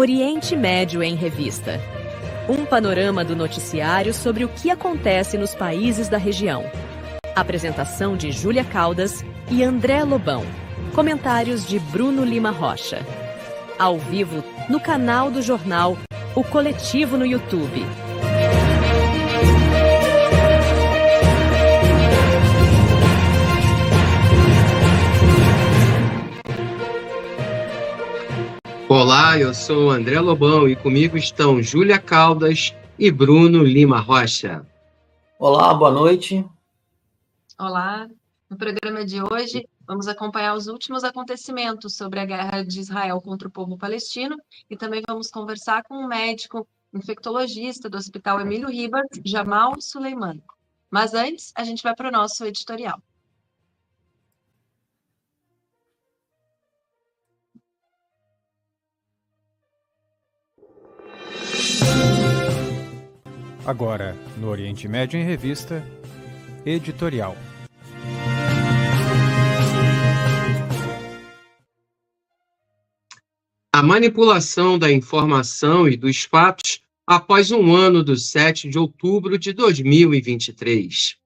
Oriente Médio em Revista. Um panorama do noticiário sobre o que acontece nos países da região. Apresentação de Júlia Caldas e André Lobão. Comentários de Bruno Lima Rocha. Ao vivo no canal do jornal O Coletivo no YouTube. Olá, eu sou André Lobão e comigo estão Júlia Caldas e Bruno Lima Rocha. Olá, boa noite. Olá, no programa de hoje vamos acompanhar os últimos acontecimentos sobre a guerra de Israel contra o povo palestino e também vamos conversar com um médico infectologista do Hospital Emílio Ribas, Jamal Suleiman. Mas antes, a gente vai para o nosso editorial. Agora, no Oriente Médio em Revista, editorial. A manipulação da informação e dos fatos após um ano do 7 de outubro de 2023.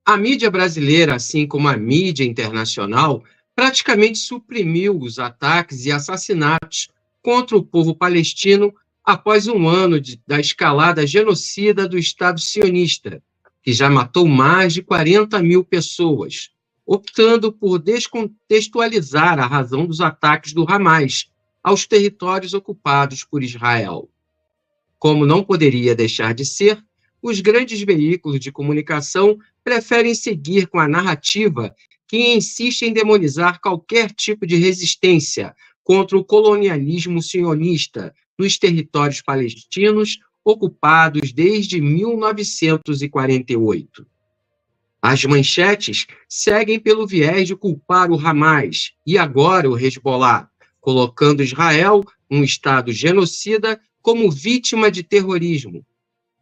A mídia brasileira, assim como a mídia internacional, praticamente suprimiu os ataques e assassinatos contra o povo palestino após um ano da escalada genocida do Estado sionista, que já matou mais de 40 mil pessoas, optando por descontextualizar a razão dos ataques do Hamas aos territórios ocupados por Israel. Como não poderia deixar de ser, os grandes veículos de comunicação preferem seguir com a narrativa que insiste em demonizar qualquer tipo de resistência contra o colonialismo sionista nos territórios palestinos ocupados desde 1948. As manchetes seguem pelo viés de culpar o Hamas e agora o Hezbollah, colocando Israel, um Estado genocida, como vítima de terrorismo,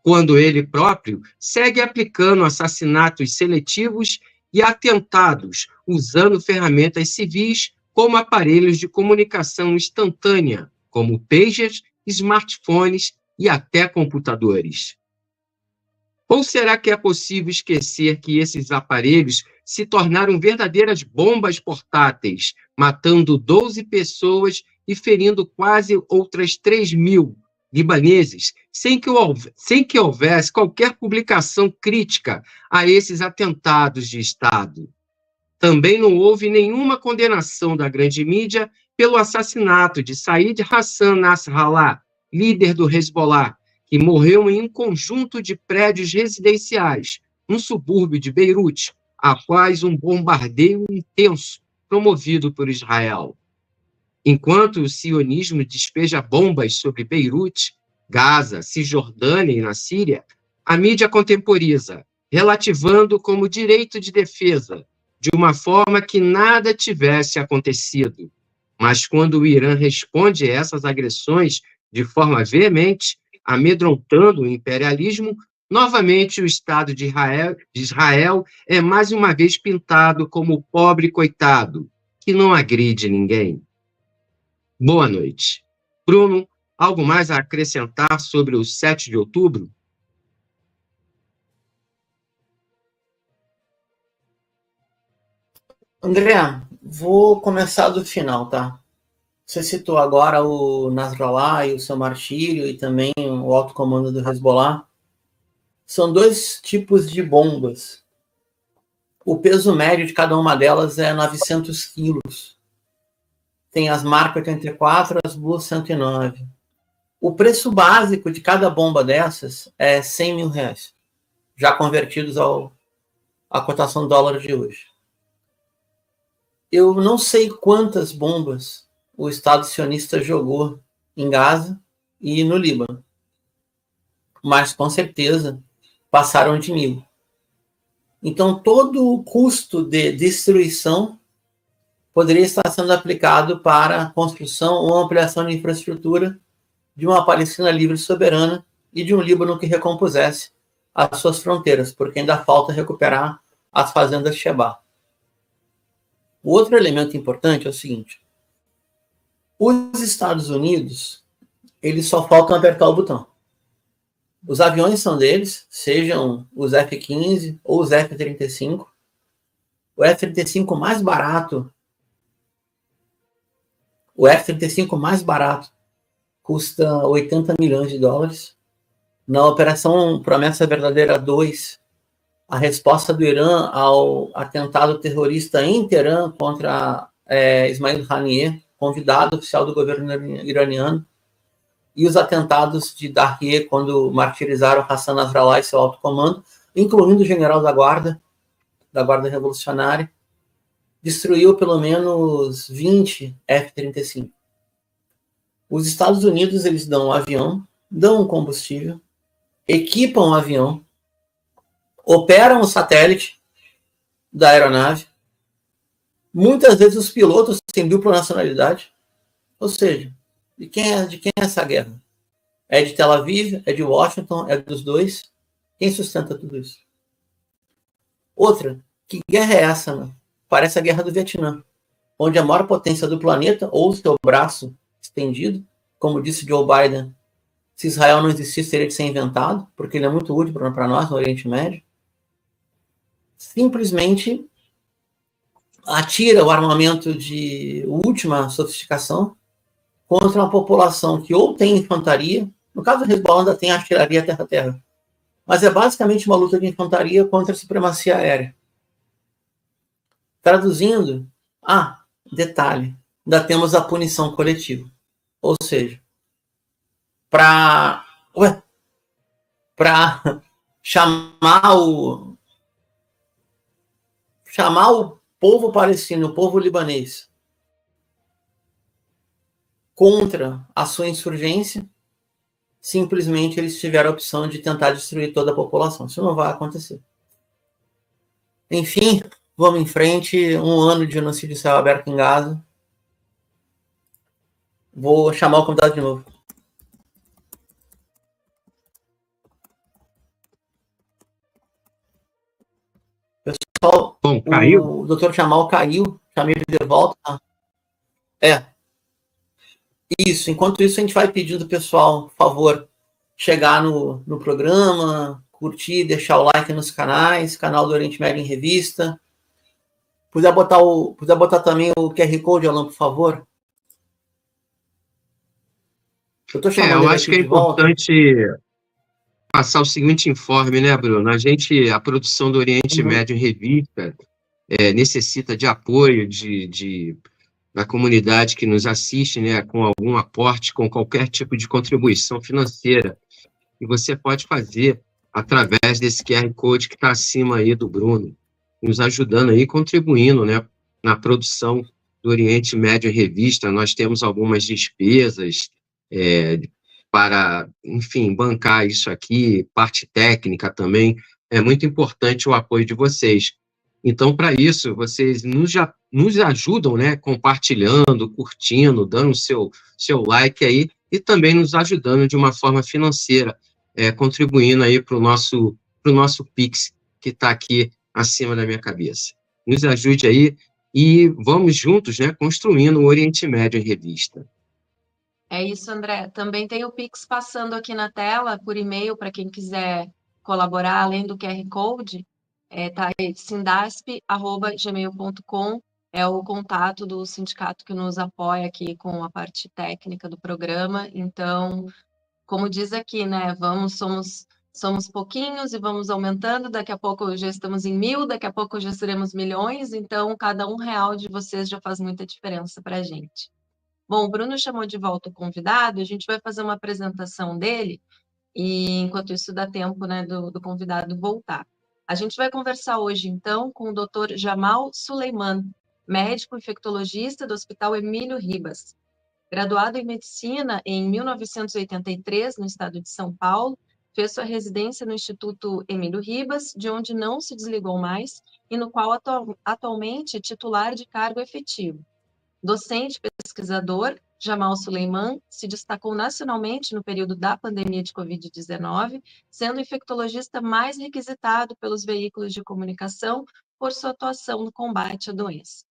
quando ele próprio segue aplicando assassinatos seletivos e atentados, usando ferramentas civis como aparelhos de comunicação instantânea, como pagers, smartphones e até computadores. Ou será que é possível esquecer que esses aparelhos se tornaram verdadeiras bombas portáteis, matando 12 pessoas e ferindo quase outras 3.000 libaneses, sem que houvesse qualquer publicação crítica a esses atentados de Estado? Também não houve nenhuma condenação da grande mídia pelo assassinato de Said Hassan Nasrallah, líder do Hezbollah, que morreu em um conjunto de prédios residenciais, no subúrbio de Beirute, após um bombardeio intenso promovido por Israel. Enquanto o sionismo despeja bombas sobre Beirute, Gaza, Cisjordânia e na Síria, a mídia contemporiza, relativando como direito de defesa, de uma forma que nada tivesse acontecido. Mas quando o Irã responde a essas agressões de forma veemente, amedrontando o imperialismo, novamente o Estado de Israel é mais uma vez pintado como o pobre coitado, que não agride ninguém. Boa noite. Bruno, algo mais a acrescentar sobre o 7 de outubro? André, vou começar do final, tá? Você citou agora o Nasrallah e o seu martírio e também o alto comando do Hezbollah. São dois tipos de bombas. O peso médio de cada uma delas é 900 quilos. Tem as Mark 84, as Blue 109. O preço básico de cada bomba dessas é R$100 mil, já convertidos à cotação do dólar de hoje. Eu não sei quantas bombas o Estado sionista jogou em Gaza e no Líbano, mas com certeza passaram de 1.000. Então, todo o custo de destruição poderia estar sendo aplicado para a construção ou ampliação de infraestrutura de uma Palestina livre e soberana e de um Líbano que recompusesse as suas fronteiras, porque ainda falta recuperar as fazendas Shebaa. O outro elemento importante é o seguinte: os Estados Unidos eles só faltam apertar o botão. Os aviões são deles, sejam os F-15 ou os F-35. O F-35 mais barato, custa 80 milhões de dólares. Na Operação Promessa Verdadeira 2, a resposta do Irã ao atentado terrorista em Teherã contra Ismail Haniyeh, convidado oficial do governo iraniano, e os atentados de Darrieh, quando martirizaram Hassan Nasrallah e seu alto comando, incluindo o general da Guarda Revolucionária, destruiu pelo menos 20 F-35. Os Estados Unidos, eles dão um avião, dão um combustível, equipam o avião, operam o satélite da aeronave. Muitas vezes os pilotos têm dupla nacionalidade. Ou seja, de quem é essa guerra? É de Tel Aviv? É de Washington? É dos dois? Quem sustenta tudo isso? Outra, que guerra é essa, né? Parece a guerra do Vietnã, onde a maior potência do planeta, ou seu braço estendido, como disse Joe Biden, se Israel não existisse, teria de ser inventado, porque ele é muito útil para nós no Oriente Médio, simplesmente atira o armamento de última sofisticação contra uma população que ou tem infantaria, no caso do Hezbollah ainda tem artilharia terra-terra, mas é basicamente uma luta de infantaria contra a supremacia aérea. Traduzindo, detalhe, ainda temos a punição coletiva. Ou seja, para chamar o povo palestino, o povo libanês, contra a sua insurgência, simplesmente eles tiveram a opção de tentar destruir toda a população. Isso não vai acontecer. Enfim, vamos em frente. 1 ano de genocídio céu aberto em Gaza. Vou chamar o convidado de novo. Pessoal, Bom, caiu? O Dr. Jamal caiu. Chamei ele de volta. Isso. Enquanto isso, a gente vai pedindo, pessoal, por favor, chegar no programa, curtir, deixar o like nos canais, canal do Oriente Médio em Revista. Puder botar também o QR Code, Alan, por favor. Eu estou chamando Eu acho que é importante passar o seguinte informe, né, Bruno? A produção do Oriente Médio em Revista necessita de apoio da comunidade que nos assiste, né, com algum aporte, com qualquer tipo de contribuição financeira. E você pode fazer através desse QR Code que está acima aí do Bruno, nos ajudando aí, contribuindo, né, na produção do Oriente Médio em Revista. Nós temos algumas despesas para, enfim, bancar isso aqui, parte técnica também. É muito importante o apoio de vocês. Então, para isso, vocês nos ajudam, né, compartilhando, curtindo, dando o seu like aí, e também nos ajudando de uma forma financeira, contribuindo aí para o nosso Pix, que está aqui acima da minha cabeça. Nos ajude aí e vamos juntos, né, construindo o Oriente Médio em Revista. É isso, André. Também tem o Pix passando aqui na tela, por e-mail, para quem quiser colaborar, além do QR Code. Tá aí, sindasp@gmail.com, é o contato do sindicato que nos apoia aqui com a parte técnica do programa. Então, como diz aqui, né, somos pouquinhos e vamos aumentando, daqui a pouco já estamos em 1.000, daqui a pouco já seremos milhões, então cada R$1 de vocês já faz muita diferença para a gente. Bom, o Bruno chamou de volta o convidado, a gente vai fazer uma apresentação dele, e enquanto isso dá tempo, né, do convidado voltar. A gente vai conversar hoje, então, com o Dr. Jamal Suleiman, médico infectologista do Hospital Emílio Ribas. Graduado em medicina em 1983, no estado de São Paulo, fez sua residência no Instituto Emílio Ribas, de onde não se desligou mais, e no qual atualmente é titular de cargo efetivo. Docente e pesquisador, Jamal Suleiman se destacou nacionalmente no período da pandemia de Covid-19, sendo o infectologista mais requisitado pelos veículos de comunicação por sua atuação no combate à doença.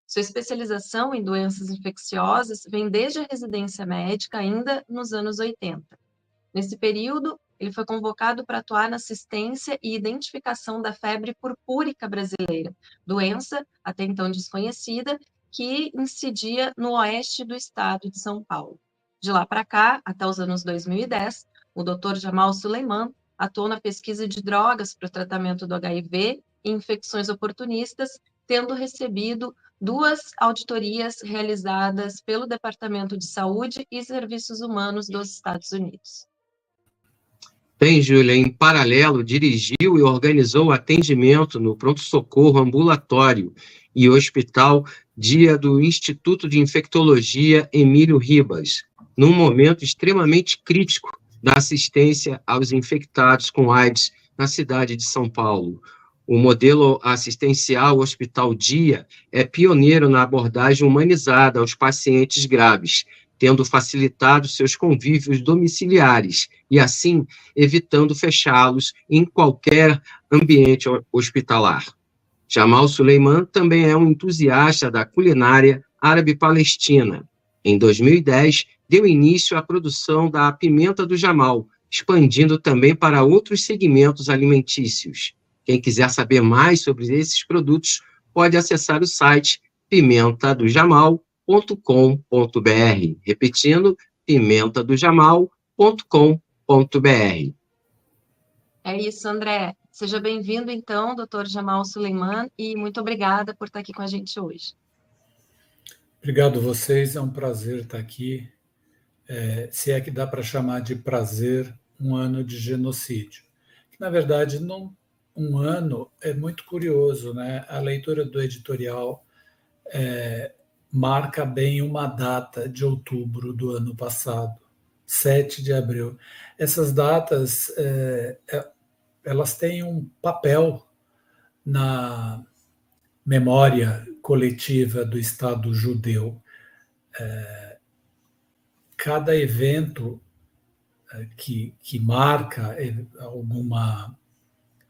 Sua especialização em doenças infecciosas vem desde a residência médica ainda nos anos 80. Nesse período, ele foi convocado para atuar na assistência e identificação da febre purpúrica brasileira, doença até então desconhecida, que incidia no oeste do estado de São Paulo. De lá para cá, até os anos 2010, o Dr. Jamal Suleiman atuou na pesquisa de drogas para o tratamento do HIV e infecções oportunistas, tendo recebido 2 auditorias realizadas pelo Departamento de Saúde e Serviços Humanos dos Estados Unidos. Bem, Júlia, em paralelo, dirigiu e organizou atendimento no pronto-socorro ambulatório e hospital dia do Instituto de Infectologia Emílio Ribas, num momento extremamente crítico da assistência aos infectados com AIDS na cidade de São Paulo. O modelo assistencial Hospital Dia é pioneiro na abordagem humanizada aos pacientes graves, tendo facilitado seus convívios domiciliares e, assim, evitando fechá-los em qualquer ambiente hospitalar. Jamal Suleiman também é um entusiasta da culinária árabe-palestina. Em 2010, deu início à produção da pimenta do Jamal, expandindo também para outros segmentos alimentícios. Quem quiser saber mais sobre esses produtos, pode acessar o site pimentadojamal.com.br. Repetindo, pimentadojamal.com.br. É isso, André. Seja bem-vindo, então, Dr. Jamal Suleiman, e muito obrigada por estar aqui com a gente hoje. Obrigado a vocês, é um prazer estar aqui. Se é que dá para chamar de prazer um ano de genocídio. Na verdade, um ano é muito curioso, né? A leitura do editorial marca bem uma data de outubro do ano passado, 7 de abril. Essas datas, elas têm um papel na memória coletiva do Estado judeu. Cada evento que marca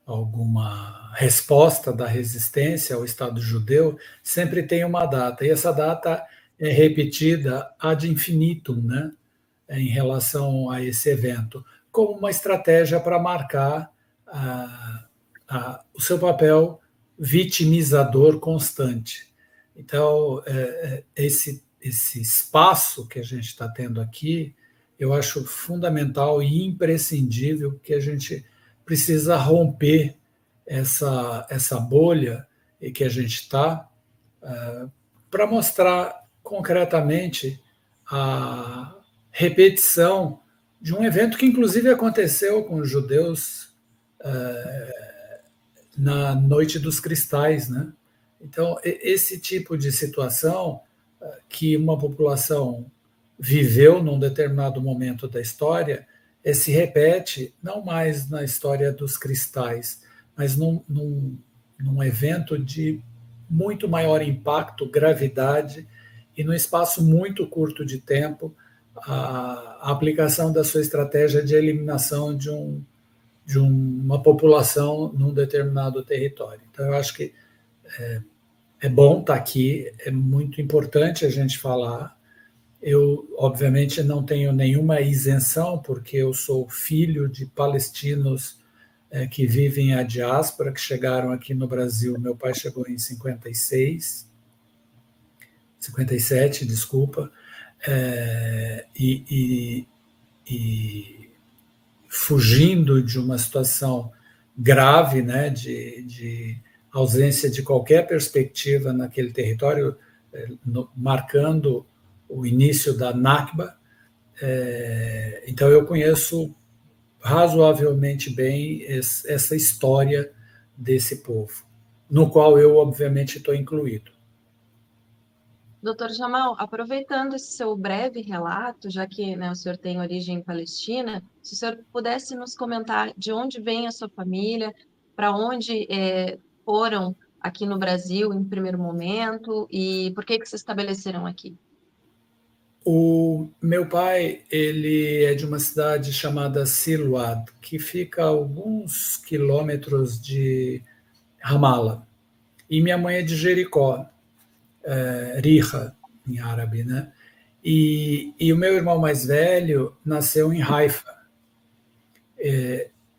alguma resposta da resistência ao Estado judeu sempre tem uma data, e essa data é repetida ad infinitum, né, em relação a esse evento, como uma estratégia para marcar o seu papel vitimizador constante. Então, esse espaço que a gente está tendo aqui, eu acho fundamental e imprescindível, que a gente precisa romper essa bolha em que a gente está, para mostrar concretamente a repetição de um evento que, inclusive, aconteceu com os judeus na Noite dos Cristais, né? Então, esse tipo de situação que uma população viveu num determinado momento da história se repete não mais na história dos cristais, mas num evento de muito maior impacto, gravidade, e num espaço muito curto de tempo, a aplicação da sua estratégia de eliminação de uma população num determinado território. Então, eu acho que é bom estar aqui, é muito importante a gente falar. Eu, obviamente, não tenho nenhuma isenção, porque eu sou filho de palestinos que vivem a diáspora, que chegaram aqui no Brasil. Meu pai chegou em 57, desculpa, e fugindo de uma situação grave, né, de ausência de qualquer perspectiva naquele território, marcando o início da Nakba. Então, eu conheço razoavelmente bem essa história desse povo, no qual eu, obviamente, estou incluído. Doutor Jamal, aproveitando esse seu breve relato, já que, né, o senhor tem origem palestina, se o senhor pudesse nos comentar de onde vem a sua família, para onde foram aqui no Brasil em primeiro momento e por que se estabeleceram aqui? O meu pai, ele é de uma cidade chamada Silwad, que fica a alguns quilômetros de Ramallah. E minha mãe é de Jericó. Riha, em árabe, né? E o meu irmão mais velho nasceu em Haifa.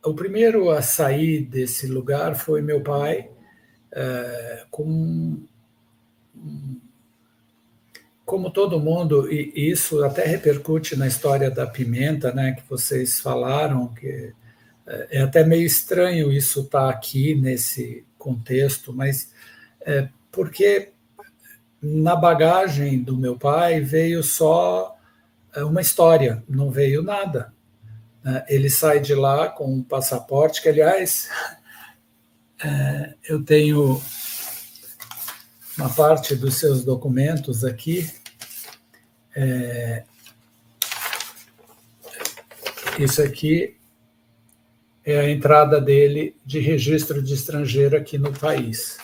O primeiro a sair desse lugar foi meu pai, como todo mundo, e isso até repercute na história da pimenta, né, que vocês falaram, que é até meio estranho isso estar aqui nesse contexto, mas porque na bagagem do meu pai veio só uma história, não veio nada. Ele sai de lá com um passaporte, que, aliás, eu tenho uma parte dos seus documentos aqui. Isso aqui é a entrada dele de registro de estrangeiro aqui no país.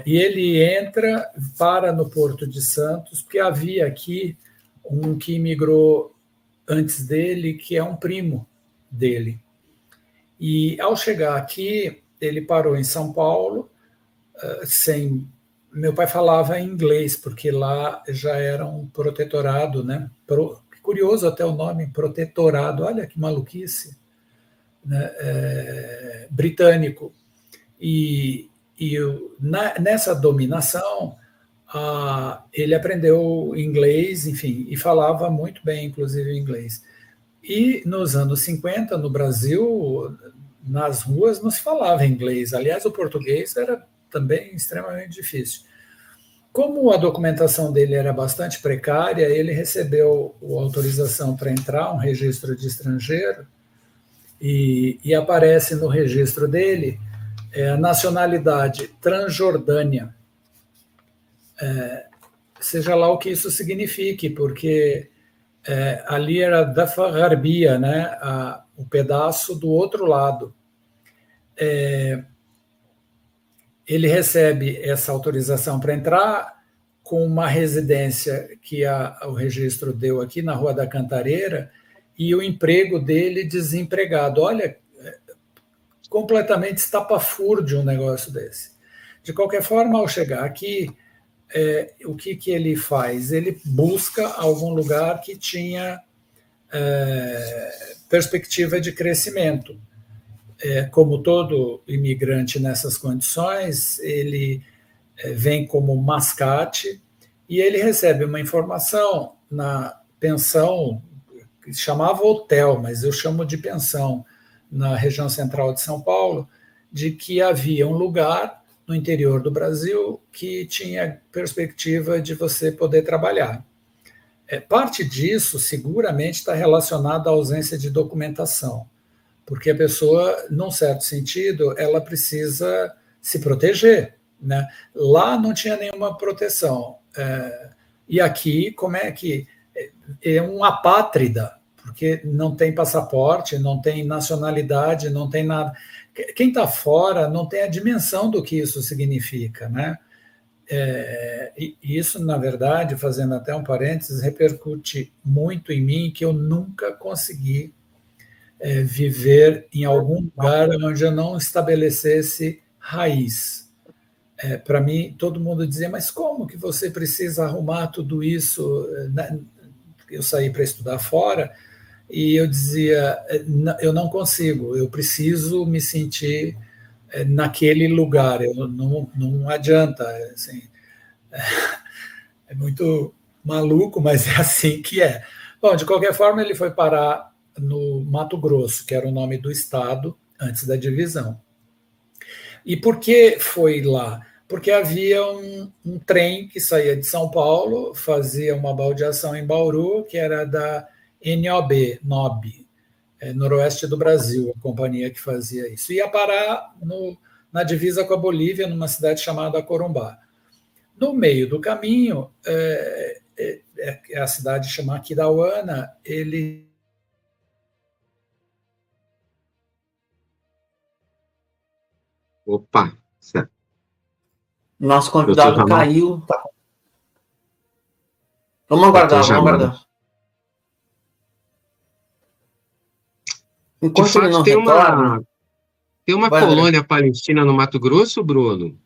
E ele entra, para no Porto de Santos, porque havia aqui um que imigrou antes dele, que é um primo dele. E, ao chegar aqui, ele parou em São Paulo, Meu pai falava inglês, porque lá já era um protetorado, né? Curioso até o nome, protetorado, olha que maluquice, né? Britânico. Nessa dominação, ele aprendeu inglês, enfim, e falava muito bem, inclusive, inglês. E nos anos 50, no Brasil, nas ruas não se falava inglês. Aliás, o português era também extremamente difícil. Como a documentação dele era bastante precária, ele recebeu a autorização para entrar, um registro de estrangeiro, e aparece no registro dele a nacionalidade Transjordânia. Seja lá o que isso signifique, porque ali era Dafa Gharbia, né, o pedaço do outro lado. Ele recebe essa autorização para entrar com uma residência que o registro deu aqui na Rua da Cantareira, e o emprego dele desempregado. Olha, completamente estapafúrdio um negócio desse. De qualquer forma, ao chegar aqui, o que ele faz? Ele busca algum lugar que tinha perspectiva de crescimento. Como todo imigrante nessas condições, ele vem como mascate e ele recebe uma informação na pensão, que se chamava hotel, mas eu chamo de pensão, na região central de São Paulo, de que havia um lugar no interior do Brasil que tinha perspectiva de você poder trabalhar. Parte disso seguramente está relacionada à ausência de documentação, porque a pessoa, num certo sentido, ela precisa se proteger, né? Lá não tinha nenhuma proteção. E aqui, como é que... É um apátrida, porque não tem passaporte, não tem nacionalidade, não tem nada. Quem está fora não tem a dimensão do que isso significa, né? E isso, na verdade, fazendo até um parênteses, repercute muito em mim, que eu nunca consegui viver em algum lugar onde eu não estabelecesse raiz. Para mim, todo mundo dizia, mas como que você precisa arrumar tudo isso? Eu saí para estudar fora e eu dizia, eu não consigo, eu preciso me sentir naquele lugar, não adianta. Assim, é muito maluco, mas é assim que é. Bom, de qualquer forma, ele foi parar no Mato Grosso, que era o nome do estado antes da divisão. E por que foi lá? Porque havia um trem que saía de São Paulo, fazia uma baldeação em Bauru, que era da NOB, Noroeste do Brasil, a companhia que fazia isso. Ia parar na divisa com a Bolívia, numa cidade chamada Corumbá. No meio do caminho, a cidade chamada Aquidauana, ele... Opa, certo. Nosso convidado caiu. Tá. Vamos aguardar. Enquanto de fato, ele não tem uma colônia palestina no Mato Grosso, Bruno?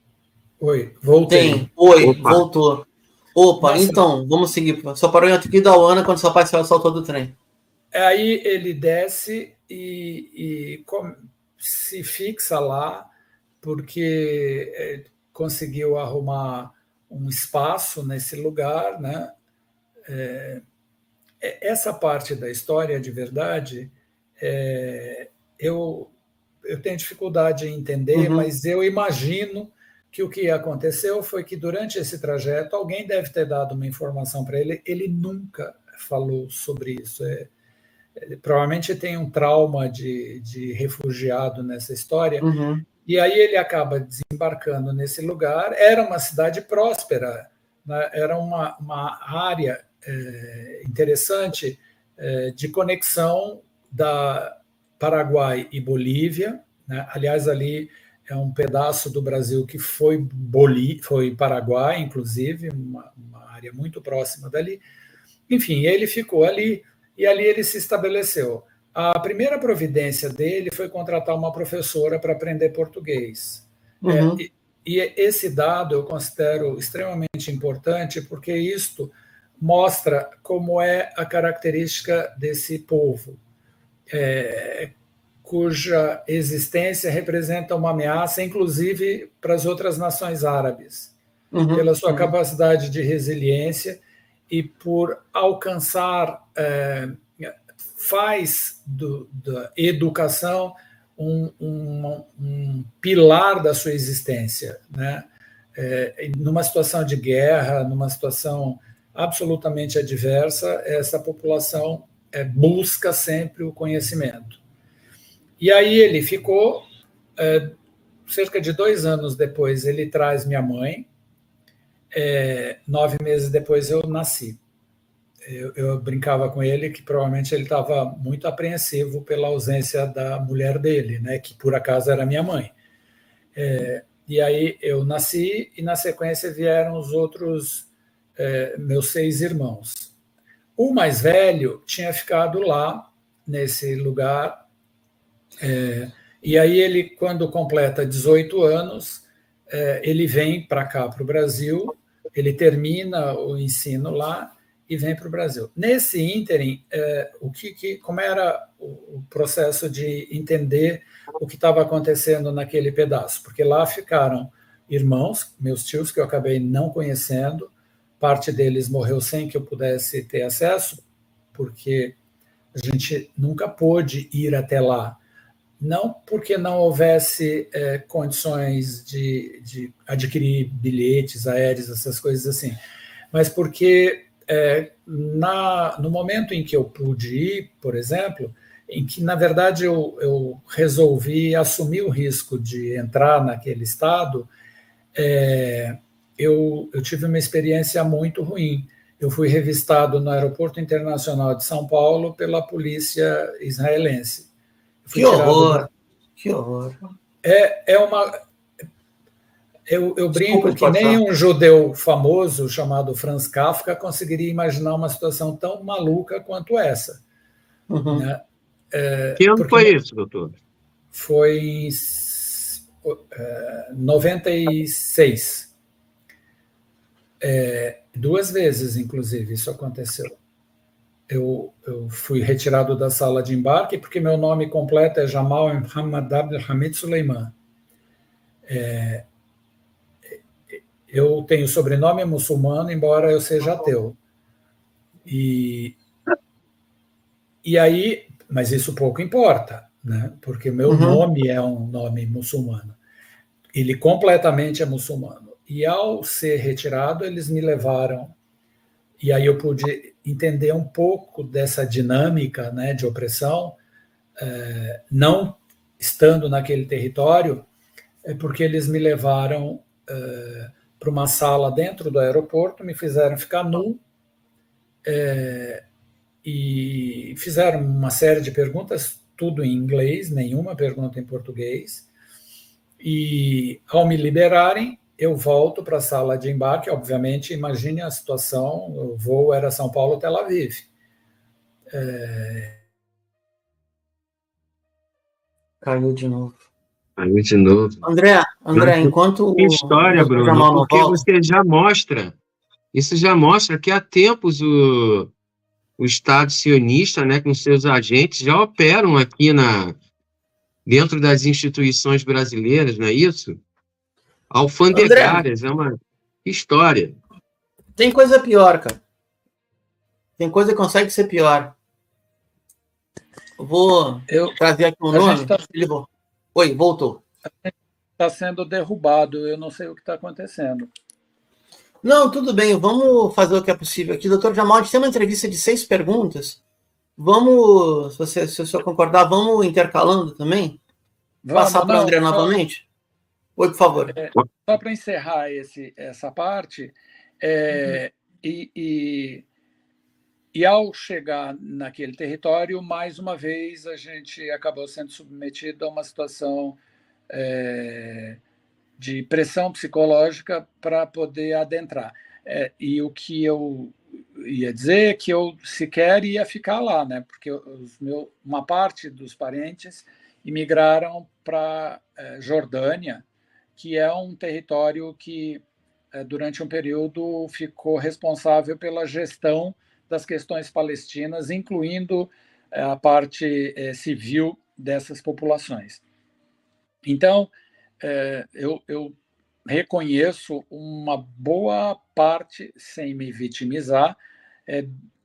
Oi, voltei. Oi, Opa. voltou. Opa, Nossa. então, vamos seguir. Só parou em Aquidauana quando seu pai saltou do trem. Aí ele desce e se fixa lá, porque conseguiu arrumar um espaço nesse lugar, né? Essa parte da história, de verdade, eu tenho dificuldade em entender, mas eu imagino que o que aconteceu foi que durante esse trajeto alguém deve ter dado uma informação para ele. Ele nunca falou sobre isso. Provavelmente tem um trauma de refugiado nessa história. E aí ele acaba desembarcando nesse lugar. Era uma cidade próspera, né? Era uma área interessante de conexão da Paraguai e Bolívia, né? Aliás, ali é um pedaço do Brasil que foi Paraguai, inclusive, uma área muito próxima dali. Enfim, ele ficou ali e ali ele se estabeleceu. A primeira providência dele foi contratar uma professora para aprender português. E esse dado eu considero extremamente importante, porque isto mostra como é a característica desse povo, cuja existência representa uma ameaça, inclusive para as outras nações árabes, pela sua capacidade de resiliência e por alcançar, faz da educação um pilar da sua existência, né? Numa situação de guerra, numa situação absolutamente adversa, essa população busca sempre o conhecimento. E aí ele ficou, cerca de 2 anos depois, ele traz minha mãe, 9 meses depois eu nasci. Eu brincava com ele que provavelmente ele estava muito apreensivo pela ausência da mulher dele, né, que por acaso era minha mãe. E aí eu nasci e na sequência vieram os outros meus 6 irmãos. O mais velho tinha ficado lá nesse lugar, e aí ele, quando completa 18 anos, ele vem para cá, para o Brasil, ele termina o ensino lá e vem para o Brasil. Nesse ínterim, como era o processo de entender o que estava acontecendo naquele pedaço? Porque lá ficaram irmãos, meus tios, que eu acabei não conhecendo, parte deles morreu sem que eu pudesse ter acesso, porque a gente nunca pôde ir até lá. Não porque não houvesse condições de adquirir bilhetes aéreos, essas coisas assim, mas porque no momento em que eu pude ir, por exemplo, em que, na verdade, eu resolvi assumir o risco de entrar naquele estado, eu tive uma experiência muito ruim. Eu fui revistado no Aeroporto Internacional de São Paulo pela polícia israelense. Que horror! Que horror! Eu brinco que nem um judeu famoso chamado Franz Kafka conseguiria imaginar uma situação tão maluca quanto essa. Né? Que ano foi isso, doutor? Foi em 96. 2 vezes, inclusive, isso aconteceu. Eu fui retirado da sala de embarque porque meu nome completo é Jamal Muhammad Abdelhamid Suleiman. Eu tenho sobrenome muçulmano, embora eu seja ateu. E aí, mas isso pouco importa, né? Porque meu nome é um nome muçulmano. Ele completamente é muçulmano. E ao ser retirado, eles me levaram, e aí eu pude entender um pouco dessa dinâmica, né, de opressão, não estando naquele território, porque eles me levaram para uma sala dentro do aeroporto, me fizeram ficar nu, e fizeram uma série de perguntas, tudo em inglês, nenhuma pergunta em português, e ao me liberarem, eu volto para a sala de embarque. Obviamente, imagine a situação, o voo era São Paulo, Tel Aviv. Caiu de novo. Aí de novo. André, enquanto Que história, o Dr. Bruno, Jamal não porque volta, você já mostra, isso já mostra que há tempos o Estado sionista, né, com seus agentes, já operam aqui dentro das instituições brasileiras, não é isso? André, Alfandegárias, é uma história. tem coisa pior, cara. Tem coisa que consegue ser pior. Eu vou trazer aqui um nome. Oi, voltou. Está sendo derrubado, eu não sei o que está acontecendo. Não, tudo bem, vamos fazer o que é possível aqui. Doutor Jamal, a gente tem uma entrevista de 6 perguntas. Vamos, se o senhor concordar, vamos intercalando também? Passar para o André novamente? Oi, por favor. Só para encerrar essa parte, e ao chegar naquele território, mais uma vez, a gente acabou sendo submetido a uma situação de pressão psicológica para poder adentrar. E o que eu ia dizer é que eu sequer ia ficar lá, né? Porque uma parte dos parentes imigraram para Jordânia, que é um território que, durante um período, ficou responsável pela gestão das questões palestinas, incluindo a parte civil dessas populações. Então, eu reconheço uma boa parte, sem me vitimizar,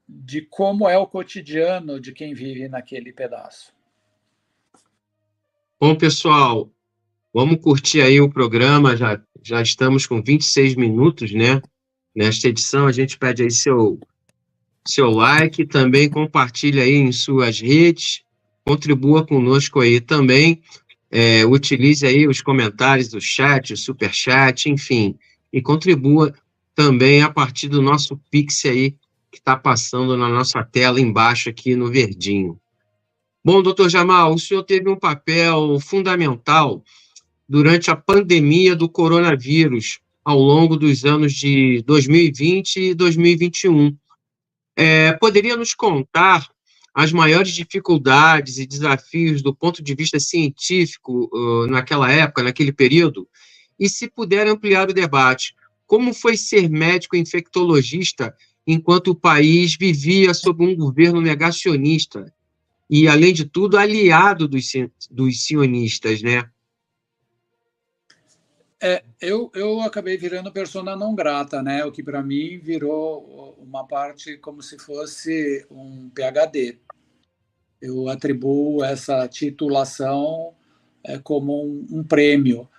de como é o cotidiano de quem vive naquele pedaço. Bom, pessoal, vamos curtir aí o programa, já estamos com 26 minutos, né? Nesta edição, a gente pede aí seu like, também compartilha aí em suas redes, contribua conosco aí também, utilize aí os comentários do chat, o superchat, enfim, e contribua também a partir do nosso Pix aí, que está passando na nossa tela embaixo aqui no verdinho. Bom, doutor Jamal, o senhor teve um papel fundamental durante a pandemia do coronavírus, ao longo dos anos de 2020 e 2021. Poderia nos contar as maiores dificuldades e desafios do ponto de vista científico naquela época, naquele período? E, se puder ampliar o debate, como foi ser médico infectologista enquanto o país vivia sob um governo negacionista e, além de tudo, aliado dos sionistas, né? Eu acabei virando persona não grata, né? O que para mim virou uma parte como se fosse um PhD. Eu atribuo essa titulação como um prêmio.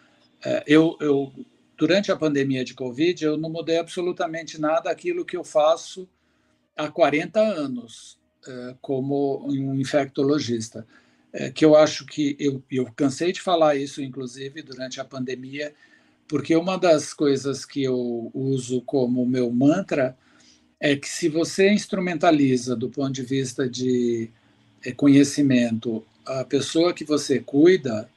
Durante a pandemia de Covid, eu não mudei absolutamente nada daquilo que eu faço há 40 anos como um infectologista. Que eu acho que eu cansei de falar isso, inclusive, durante a pandemia, porque uma das coisas que eu uso como meu mantra é que, se você instrumentaliza do ponto de vista de conhecimento a pessoa que você cuida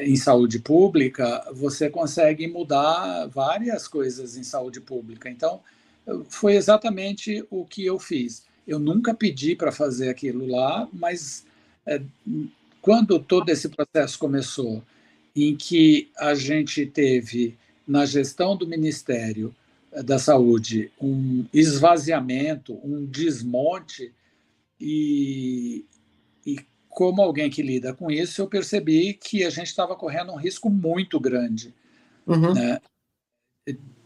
em saúde pública, você consegue mudar várias coisas em saúde pública. Então, foi exatamente o que eu fiz. Eu nunca pedi para fazer aquilo lá, mas quando todo esse processo começou, em que a gente teve, na gestão do Ministério da Saúde, um esvaziamento, um desmonte, e como alguém que lida com isso, eu percebi que a gente estava correndo um risco muito grande, né,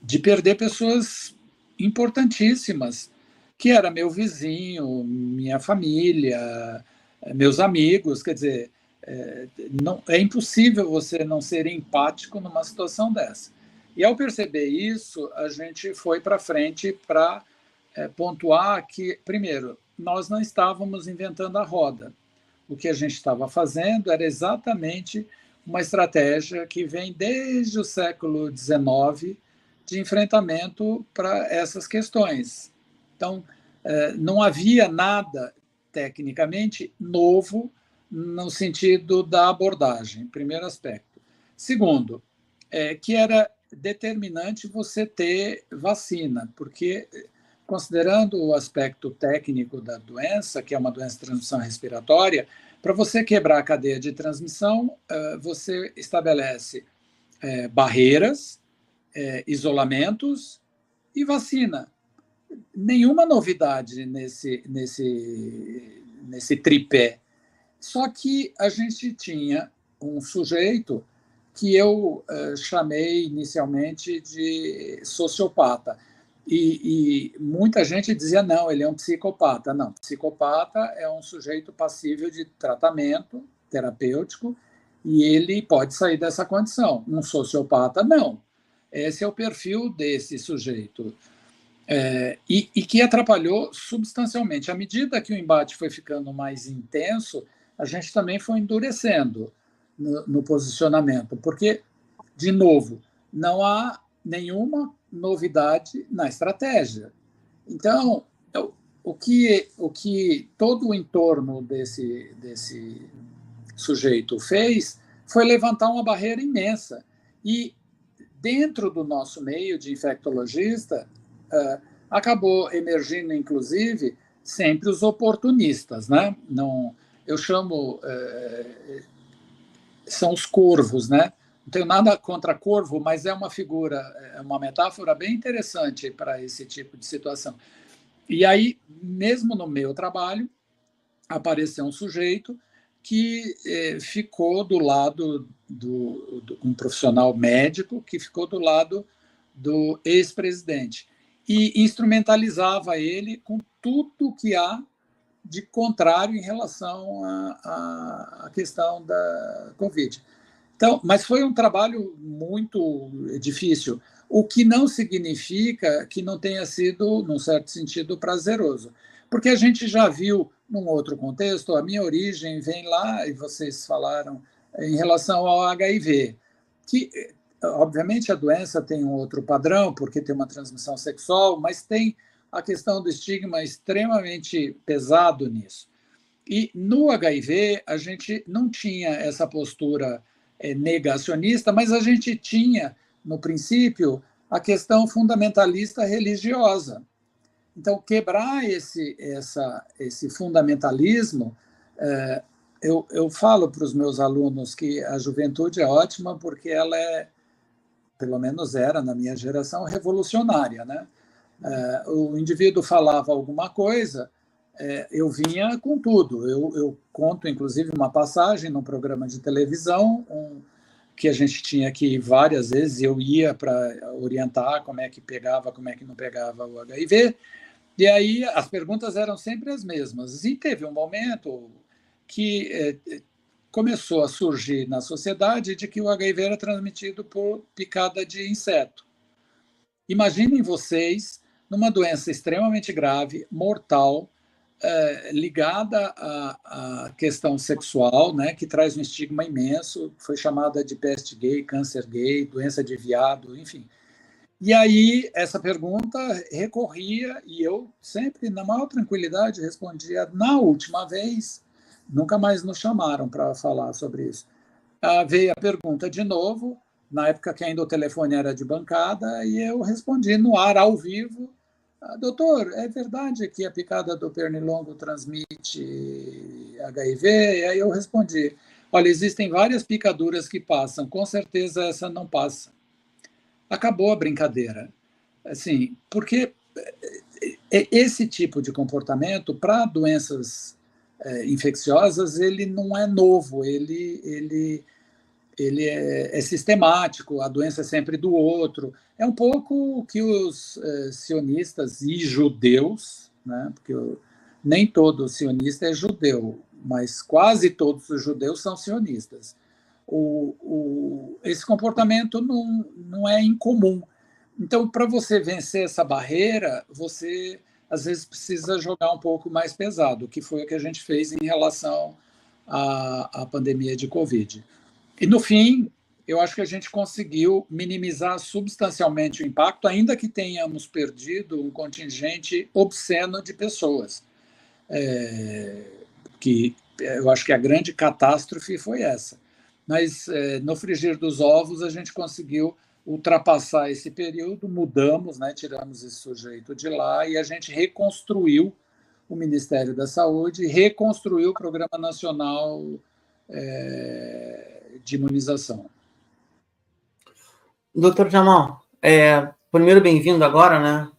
de perder pessoas importantíssimas, que era meu vizinho, minha família, meus amigos. Quer dizer, é impossível você não ser empático numa situação dessa. E, ao perceber isso, a gente foi para frente para pontuar que, primeiro, nós não estávamos inventando a roda. O que a gente estava fazendo era exatamente uma estratégia que vem desde o século XIX de enfrentamento para essas questões. Então, não havia nada tecnicamente novo no sentido da abordagem, primeiro aspecto. Segundo, que era determinante você ter vacina, porque, considerando o aspecto técnico da doença, que é uma doença de transmissão respiratória, Para você quebrar a cadeia de transmissão, você estabelece barreiras, isolamentos e vacina. Nenhuma novidade nesse tripé. Só que a gente tinha um sujeito que eu chamei inicialmente de sociopata. E muita gente dizia, não, ele é um psicopata. Não, psicopata é um sujeito passível de tratamento terapêutico e ele pode sair dessa condição. Um sociopata, não. Esse é o perfil desse sujeito. E que atrapalhou substancialmente. À medida que o embate foi ficando mais intenso, a gente também foi endurecendo no posicionamento, porque, de novo, não há nenhuma novidade na estratégia. Então, o que todo o entorno desse sujeito fez foi levantar uma barreira imensa. E, dentro do nosso meio de infectologista, acabou emergindo, inclusive, sempre os oportunistas, né? Não, eu chamo... são os corvos, né? Não tenho nada contra corvo, mas é uma figura, é uma metáfora bem interessante para esse tipo de situação. E aí, mesmo no meu trabalho, apareceu um sujeito que ficou do lado um profissional médico que ficou do lado do ex-presidente e instrumentalizava ele com tudo que há de contrário em relação à questão da Covid. Então, mas foi um trabalho muito difícil, o que não significa que não tenha sido, num certo sentido, prazeroso. Porque a gente já viu, num outro contexto, a minha origem vem lá, e vocês falaram, em relação ao HIV, que, obviamente, a doença tem um outro padrão, porque tem uma transmissão sexual, mas tem a questão do estigma extremamente pesado nisso. E no HIV, a gente não tinha essa postura negacionista, mas a gente tinha, no princípio, a questão fundamentalista religiosa. Então, quebrar esse fundamentalismo, eu falo para os meus alunos que a juventude é ótima porque ela pelo menos era, na minha geração, revolucionária, né? O indivíduo falava alguma coisa, eu vinha com tudo. Eu conto, inclusive, uma passagem num programa de televisão que a gente tinha que ir várias vezes, eu ia para orientar como é que pegava, como é que não pegava o HIV, e aí as perguntas eram sempre as mesmas. E teve um momento que começou a surgir na sociedade de que o HIV era transmitido por picada de inseto. Imaginem vocês numa doença extremamente grave, mortal, ligada à questão sexual, né, que traz um estigma imenso, foi chamada de peste gay, câncer gay, doença de viado, enfim. E aí essa pergunta recorria e eu sempre, na maior tranquilidade, respondia, na última vez, nunca mais nos chamaram para falar sobre isso. Veio a pergunta de novo, na época que ainda o telefone era de bancada, e eu respondi no ar, ao vivo, doutor, é verdade que a picada do pernilongo transmite HIV? E aí eu respondi, olha, existem várias picaduras que passam, com certeza essa não passa. Acabou a brincadeira. Assim, porque esse tipo de comportamento, para doenças infecciosas, ele não é novo, ele é sistemático, a doença é sempre do outro. É um pouco o que os sionistas e judeus, né, porque nem todo sionista é judeu, mas quase todos os judeus são sionistas. Esse comportamento não é incomum. Então, para você vencer essa barreira, você, às vezes, precisa jogar um pouco mais pesado, que foi o que a gente fez em relação à pandemia de Covid. E, no fim, eu acho que a gente conseguiu minimizar substancialmente o impacto, ainda que tenhamos perdido um contingente obsceno de pessoas. Que eu acho que a grande catástrofe foi essa. Mas, no frigir dos ovos, a gente conseguiu ultrapassar esse período, mudamos, né, tiramos esse sujeito de lá e a gente reconstruiu o Ministério da Saúde reconstruiu o Programa Nacional de Imunização. Doutor Jamal, primeiro bem-vindo agora, né?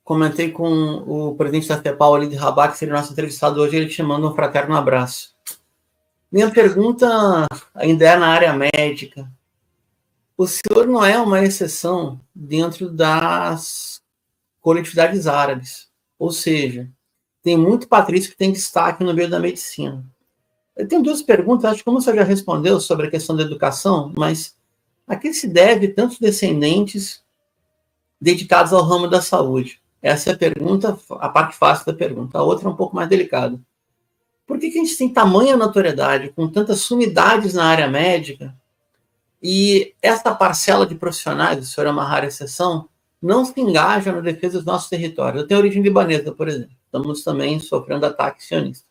Comentei com o presidente da FEPAL ali de Rabat, que seria nosso entrevistado hoje, ele te manda um fraterno abraço. Minha pergunta ainda é na área médica. O senhor não é uma exceção dentro das coletividades árabes, ou seja, tem muito patrício que tem destaque no meio da medicina. Eu tenho duas perguntas, acho que como o senhor já respondeu sobre a questão da educação, mas a que se deve tantos descendentes dedicados ao ramo da saúde? Essa é a pergunta, a parte fácil da pergunta. A outra é um pouco mais delicada. Por que a gente tem tamanha notoriedade, com tantas sumidades na área médica, e essa parcela de profissionais, o senhor é uma rara exceção, não se engaja na defesa dos nossos territórios? Eu tenho origem libanesa, por exemplo. Estamos também sofrendo ataque sionista.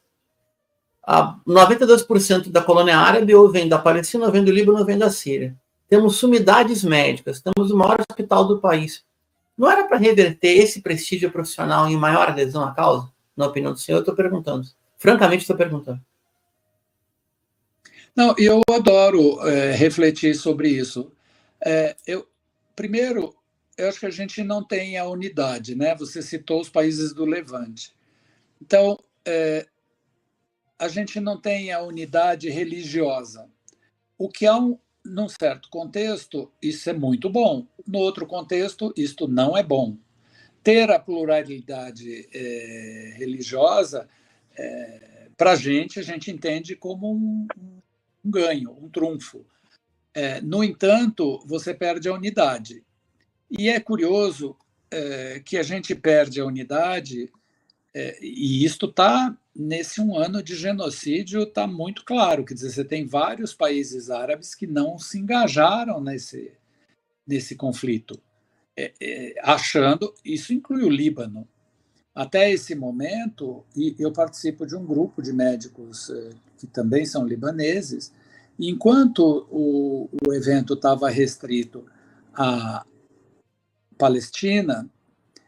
92% da colônia árabe ou vem da Palestina, ou vem do Líbano, ou vem da Síria. Temos sumidades médicas, temos o maior hospital do país. Não era para reverter esse prestígio profissional em maior adesão à causa? Na opinião do senhor, eu estou perguntando. Francamente, estou perguntando. Não, eu adoro refletir sobre isso. Primeiro, eu acho que a gente não tem a unidade, né? Você citou os países do Levante. Então, a gente não tem a unidade religiosa. O que num certo contexto, isso é muito bom. No outro contexto, isto não é bom. Ter a pluralidade religiosa, para a gente entende como um ganho, um trunfo. No entanto, você perde a unidade. E é curioso que a gente perde a unidade, e isto está, nesse um ano de genocídio, está muito claro. Quer dizer, você tem vários países árabes que não se engajaram nesse conflito, achando, isso inclui o Líbano. Até esse momento, e eu participo de um grupo de médicos que também são libaneses, e enquanto o evento estava restrito à Palestina,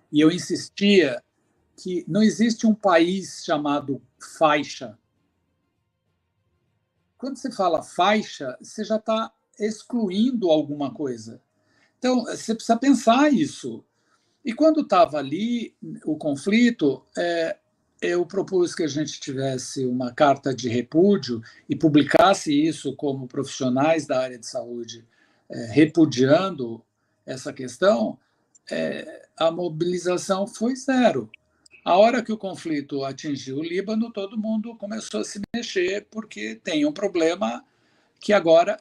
e eu insistia que não existe um país chamado faixa. Quando você fala faixa, você já está excluindo alguma coisa. Então, você precisa pensar isso. E quando estava ali o conflito, eu propus que a gente tivesse uma carta de repúdio e publicasse isso como profissionais da área de saúde repudiando essa questão. A mobilização foi zero. A hora que o conflito atingiu o Líbano, todo mundo começou a se mexer, porque tem um problema que agora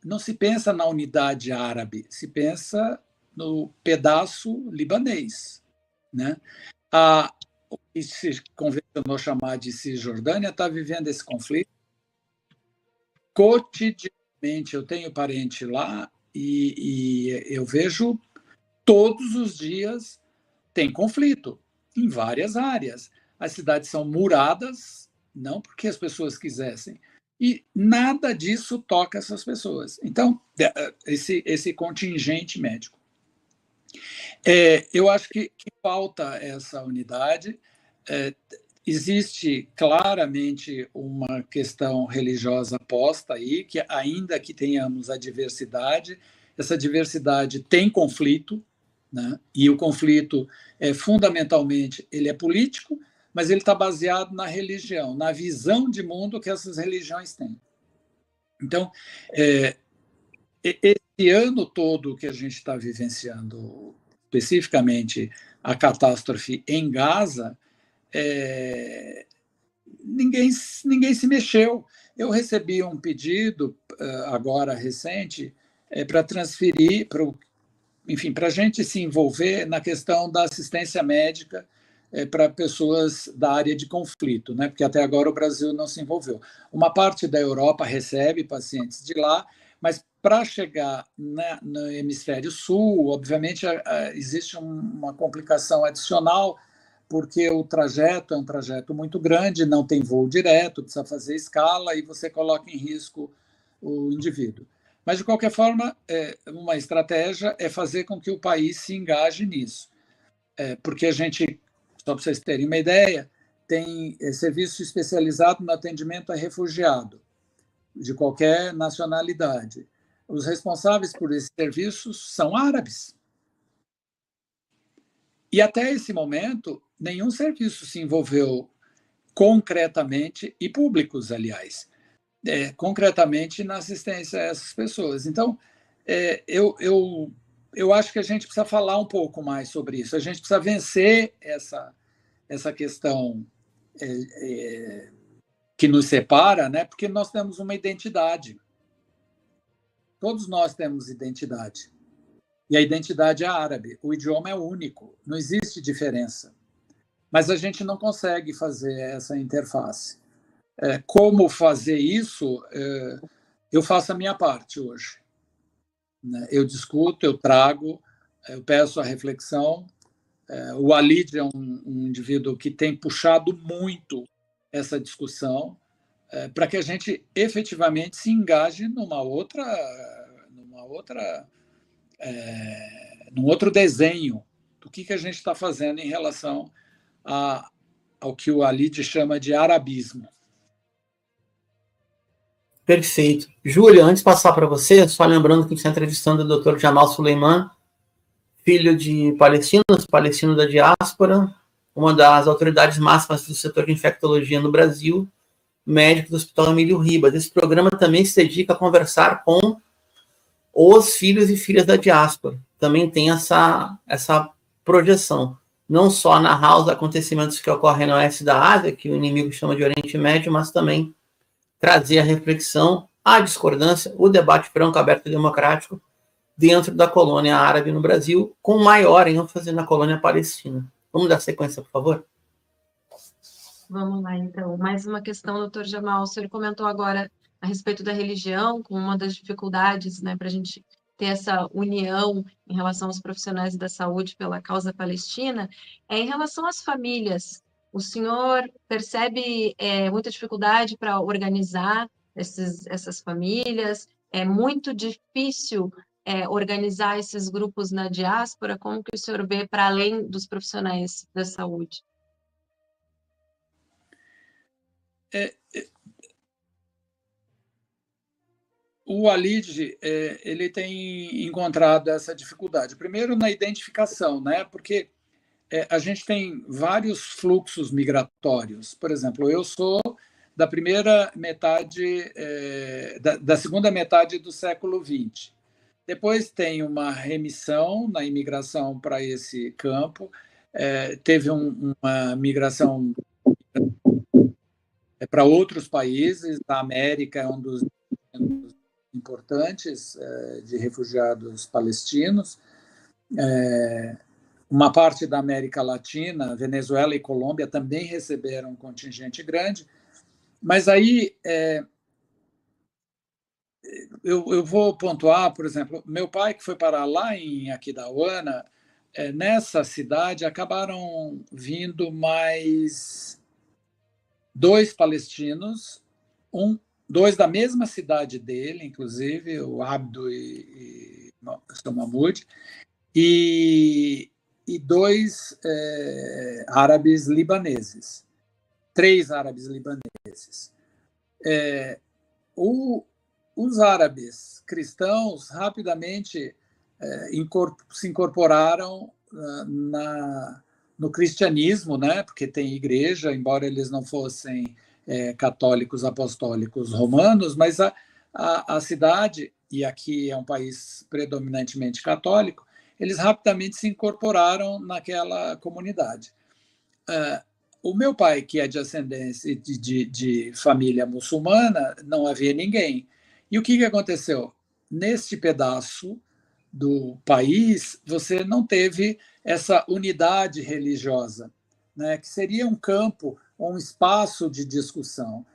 não se pensa na unidade árabe, se pensa no pedaço libanês, né? O que se convencionou chamar de Cisjordânia está vivendo esse conflito cotidianamente. Eu tenho parente lá e eu vejo todos os dias tem conflito em várias áreas. As cidades são muradas, não porque as pessoas quisessem, e nada disso toca essas pessoas. Então, esse contingente médico. Eu acho que falta essa unidade. Existe claramente uma questão religiosa posta aí, que ainda que tenhamos a diversidade, essa diversidade tem conflito, né? E o conflito, fundamentalmente, ele é político, mas ele está baseado na religião, na visão de mundo que essas religiões têm. Então, esse ano todo que a gente está vivenciando, especificamente a catástrofe em Gaza, ninguém se mexeu. Eu recebi um pedido, agora recente, para transferir, para a gente se envolver na questão da assistência médica para pessoas da área de conflito, né? Porque até agora o Brasil não se envolveu. Uma parte da Europa recebe pacientes de lá, mas para chegar no hemisfério sul, obviamente, existe uma complicação adicional, porque o trajeto é um trajeto muito grande, não tem voo direto, precisa fazer escala e você coloca em risco o indivíduo. Mas, de qualquer forma, uma estratégia é fazer com que o país se engaje nisso. Porque a gente, só para vocês terem uma ideia, tem serviço especializado no atendimento a refugiado, de qualquer nacionalidade. Os responsáveis por esses serviços são árabes. E até esse momento, nenhum serviço se envolveu concretamente, e públicos, aliás, concretamente na assistência a essas pessoas. Então, eu acho que a gente precisa falar um pouco mais sobre isso. A gente precisa vencer essa questão que nos separa, né? Porque nós temos uma identidade. Todos nós temos identidade. E a identidade é árabe. O idioma é único, não existe diferença. Mas a gente não consegue fazer essa interface. Como fazer isso? Eu faço a minha parte hoje. Eu discuto, eu trago, eu peço a reflexão. O Walid é um indivíduo que tem puxado muito essa discussão para que a gente efetivamente se engaje num outro desenho do que a gente está fazendo em relação ao que o Walid chama de arabismo. Perfeito. Júlia, antes de passar para você, só lembrando que a gente está entrevistando o Dr. Jamal Suleiman, filho de palestinos, palestino da diáspora, uma das autoridades máximas do setor de infectologia no Brasil, médico do Hospital Emílio Ribas. Esse programa também se dedica a conversar com os filhos e filhas da diáspora. Também tem essa projeção. Não só narrar os acontecimentos que ocorrem no oeste da Ásia, que o inimigo chama de Oriente Médio, mas também trazer a reflexão, a discordância, o debate franco, aberto e democrático dentro da colônia árabe no Brasil, com maior ênfase na colônia palestina. Vamos dar sequência, por favor? Vamos lá, então. Mais uma questão, doutor Jamal. O senhor comentou agora a respeito da religião, como uma das dificuldades, né, para a gente ter essa união em relação aos profissionais da saúde pela causa palestina. Em relação às famílias, o senhor percebe muita dificuldade para organizar essas famílias? É muito difícil organizar esses grupos na diáspora? Como que o senhor vê para além dos profissionais da saúde? O Walid, ele tem encontrado essa dificuldade. Primeiro, na identificação, né? Porque a gente tem vários fluxos migratórios. Por exemplo, eu sou da primeira metade, da segunda metade do século XX. Depois tem uma remissão na imigração para esse campo. Teve uma migração para outros países. A América é um dos importantes de refugiados palestinos. Uma parte da América Latina, Venezuela e Colômbia, também receberam um contingente grande. Mas aí eu vou pontuar, por exemplo, meu pai, que foi parar lá em Aquidauana, nessa cidade acabaram vindo mais 2 palestinos, 2 da mesma cidade dele, inclusive, o Abdo e o Mahmoud, e 2 árabes libaneses, 3 árabes libaneses. Os árabes cristãos rapidamente se incorporaram no cristianismo, né? Porque tem igreja, embora eles não fossem católicos apostólicos romanos, mas a cidade, e aqui é um país predominantemente católico, eles rapidamente se incorporaram naquela comunidade. O meu pai, que é de ascendência de família muçulmana, não havia ninguém. E o que aconteceu? Neste pedaço do país, você não teve essa unidade religiosa, né, que seria um campo, um espaço de discussão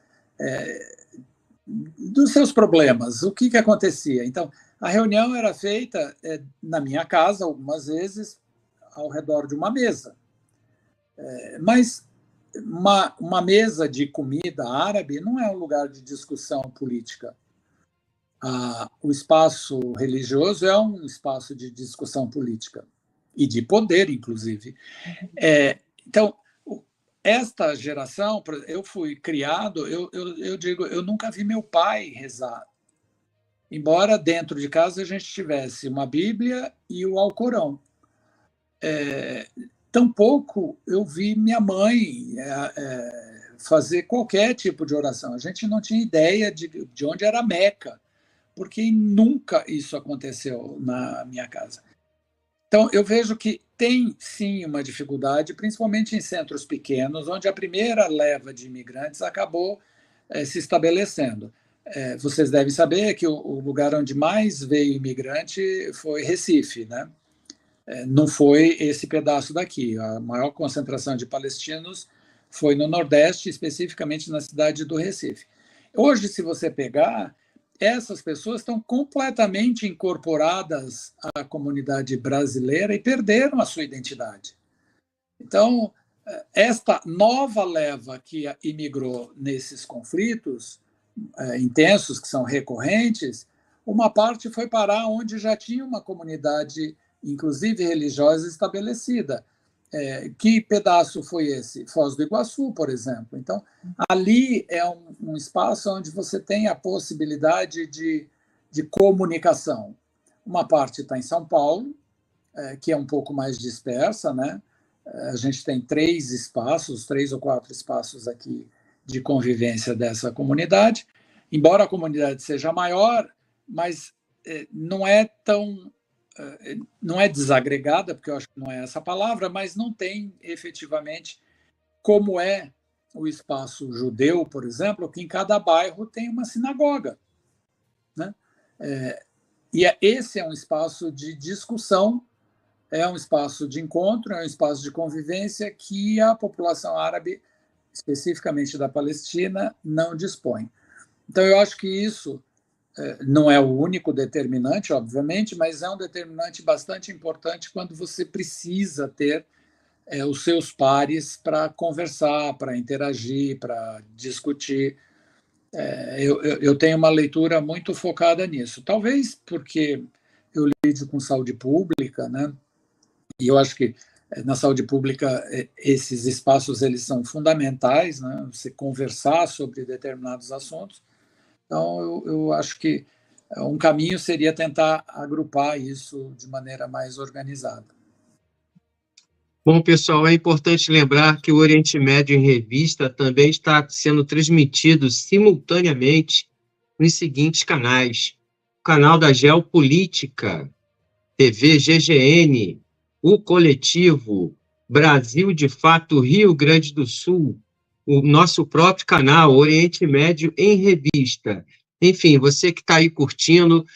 dos seus problemas. O que acontecia? Então, a reunião era feita na minha casa, algumas vezes, ao redor de uma mesa. Mas uma mesa de comida árabe não é um lugar de discussão política. O espaço religioso é um espaço de discussão política e de poder, inclusive. Então, esta geração, eu fui criado, eu digo, eu nunca vi meu pai rezar. Embora dentro de casa a gente tivesse uma Bíblia e o Alcorão. Tampouco eu vi minha mãe fazer qualquer tipo de oração. A gente não tinha ideia de onde era Meca, porque nunca isso aconteceu na minha casa. Então, eu vejo que tem, sim, uma dificuldade, principalmente em centros pequenos, onde a primeira leva de imigrantes acabou se estabelecendo. Vocês devem saber que o lugar onde mais veio imigrante foi Recife, né? Não foi esse pedaço daqui. A maior concentração de palestinos foi no Nordeste, especificamente na cidade do Recife. Hoje, se você pegar, essas pessoas estão completamente incorporadas à comunidade brasileira e perderam a sua identidade. Então, esta nova leva que imigrou nesses conflitos intensos, que são recorrentes, uma parte foi parar onde já tinha uma comunidade, inclusive religiosa, estabelecida. Que pedaço foi esse? Foz do Iguaçu, por exemplo. Então, ali é um espaço onde você tem a possibilidade de comunicação. Uma parte está em São Paulo, que é um pouco mais dispersa, né? A gente tem 3 ou 4 espaços aqui de convivência dessa comunidade, embora a comunidade seja maior, mas não é desagregada, porque eu acho que não é essa palavra, mas não tem efetivamente como é o espaço judeu, por exemplo, que em cada bairro tem uma sinagoga, né? E esse é um espaço de discussão, é um espaço de encontro, é um espaço de convivência que a população árabe, especificamente da Palestina, não dispõe. Então, eu acho que isso não é o único determinante, obviamente, mas é um determinante bastante importante quando você precisa ter os seus pares para conversar, para interagir, para discutir. Eu tenho uma leitura muito focada nisso. Talvez porque eu lido com saúde pública, né? E eu acho que na saúde pública esses espaços eles são fundamentais, né? Você conversar sobre determinados assuntos. Então, eu acho que um caminho seria tentar agrupar isso de maneira mais organizada. Bom, pessoal, é importante lembrar que o Oriente Médio em Revista também está sendo transmitido simultaneamente nos seguintes canais: o canal da Geopolítica, TV GGN, o Coletivo, Brasil de Fato Rio Grande do Sul, o nosso próprio canal, Oriente Médio em Revista. Enfim, você que está aí curtindo,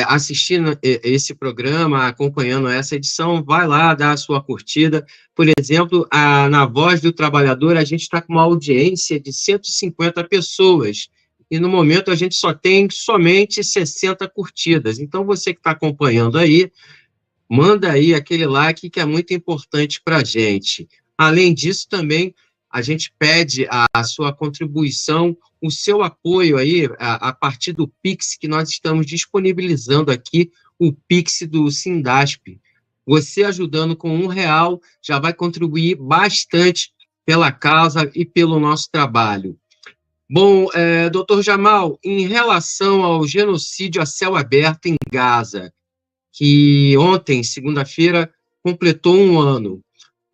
assistindo esse programa, acompanhando essa edição, vai lá dar a sua curtida. Por exemplo, na Voz do Trabalhador, a gente está com uma audiência de 150 pessoas, e no momento a gente só tem somente 60 curtidas. Então, você que está acompanhando aí, manda aí aquele like que é muito importante para a gente. Além disso, também a gente pede a sua contribuição, o seu apoio aí, a partir do Pix, que nós estamos disponibilizando aqui, o Pix do Sindasp. Você ajudando com R$1 já vai contribuir bastante pela causa e pelo nosso trabalho. Bom, doutor Jamal, em relação ao genocídio a céu aberto em Gaza, que ontem, segunda-feira, completou 1 ano.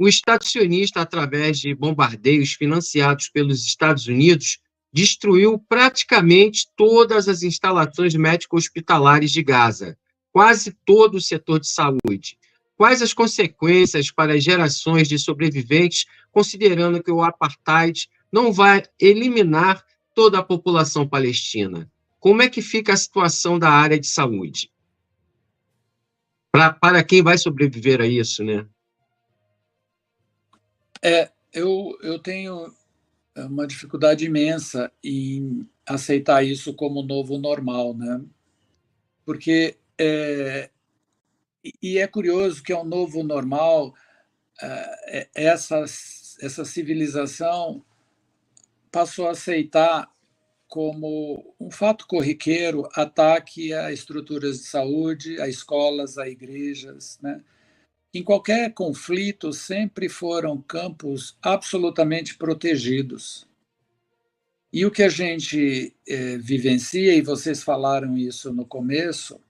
O Estado sionista, através de bombardeios financiados pelos Estados Unidos, destruiu praticamente todas as instalações médico-hospitalares de Gaza, quase todo o setor de saúde. Quais as consequências para as gerações de sobreviventes, considerando que o apartheid não vai eliminar toda a população palestina? Como é que fica a situação da área de saúde? Para quem vai sobreviver a isso, né? Eu tenho uma dificuldade imensa em aceitar isso como novo normal, né? Porque é curioso que é um novo normal, essa civilização passou a aceitar como um fato corriqueiro ataque a estruturas de saúde, a escolas, a igrejas, né? Em qualquer conflito, sempre foram campos absolutamente protegidos. E o que a gente vivencia, e vocês falaram isso no começo,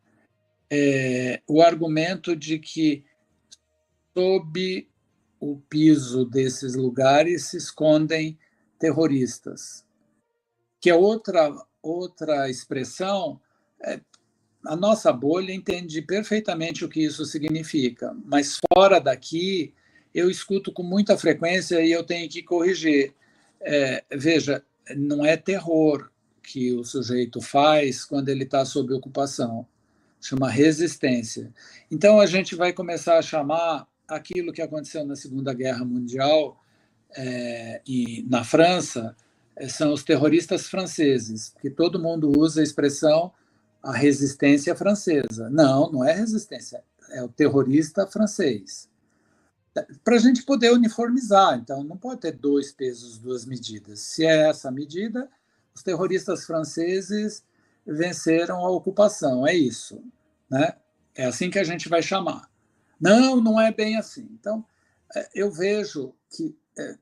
é o argumento de que sob o piso desses lugares se escondem terroristas. Que é outra expressão, a nossa bolha entende perfeitamente o que isso significa, mas fora daqui eu escuto com muita frequência e eu tenho que corrigir. Veja, não é terror que o sujeito faz quando ele está sob ocupação, chama resistência. Então a gente vai começar a chamar aquilo que aconteceu na Segunda Guerra Mundial e na França, são os terroristas franceses, que todo mundo usa a expressão a resistência francesa. Não, não é resistência, é o terrorista francês. Para a gente poder uniformizar, então não pode ter dois pesos, duas medidas. Se é essa a medida, os terroristas franceses venceram a ocupação, é isso, né? É assim que a gente vai chamar. Não, não é bem assim. Então, eu vejo que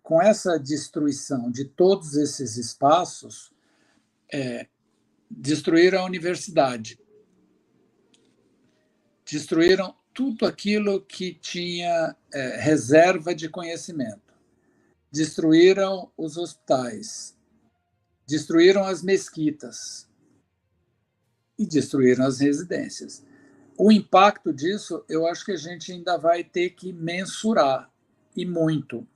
com essa destruição de todos esses espaços, destruíram a universidade, destruíram tudo aquilo que tinha reserva de conhecimento, destruíram os hospitais, destruíram as mesquitas e destruíram as residências. O impacto disso, eu acho que a gente ainda vai ter que mensurar, e muito.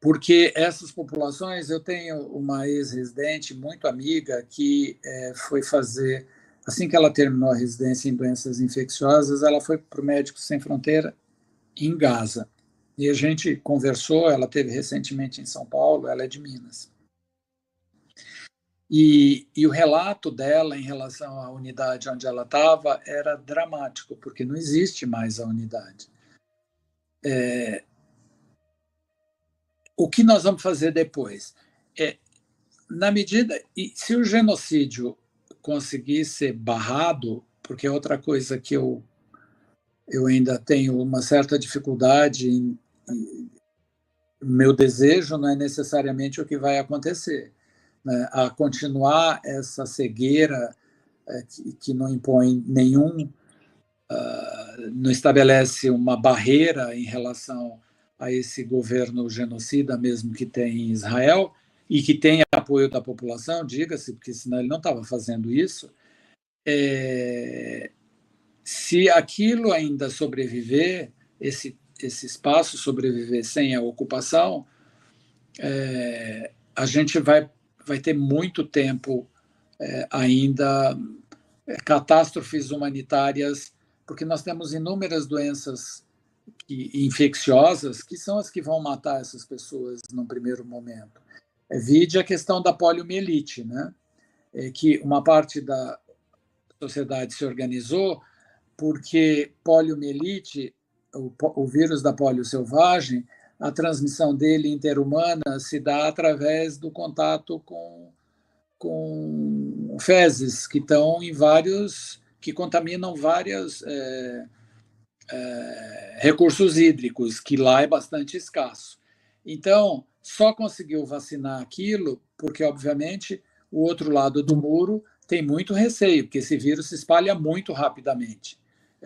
Porque essas populações, eu tenho uma ex-residente muito amiga que foi fazer, assim que ela terminou a residência em doenças infecciosas, ela foi para o Médicos Sem Fronteira em Gaza. E a gente conversou, ela esteve recentemente em São Paulo, ela é de Minas. E o relato dela em relação à unidade onde ela estava era dramático, porque não existe mais a unidade. O que nós vamos fazer depois? Na medida... E se o genocídio conseguir ser barrado, porque é outra coisa que eu ainda tenho uma certa dificuldade o meu desejo não é necessariamente o que vai acontecer, né? A continuar essa cegueira que não impõe não estabelece uma barreira em relação a esse governo genocida mesmo que tem em Israel e que tem apoio da população, diga-se, porque senão ele não estava fazendo isso. Se aquilo ainda sobreviver, esse espaço sobreviver sem a ocupação, a gente vai ter muito tempo ainda catástrofes humanitárias, porque nós temos inúmeras doenças infecciosas que são as que vão matar essas pessoas num primeiro momento. Vide a questão da poliomielite, né? Que uma parte da sociedade se organizou porque poliomielite, o vírus da polio selvagem, a transmissão dele interhumana se dá através do contato com fezes que estão que contaminam vários recursos hídricos, que lá é bastante escasso. Então, só conseguiu vacinar aquilo porque, obviamente, o outro lado do muro tem muito receio, porque esse vírus se espalha muito rapidamente.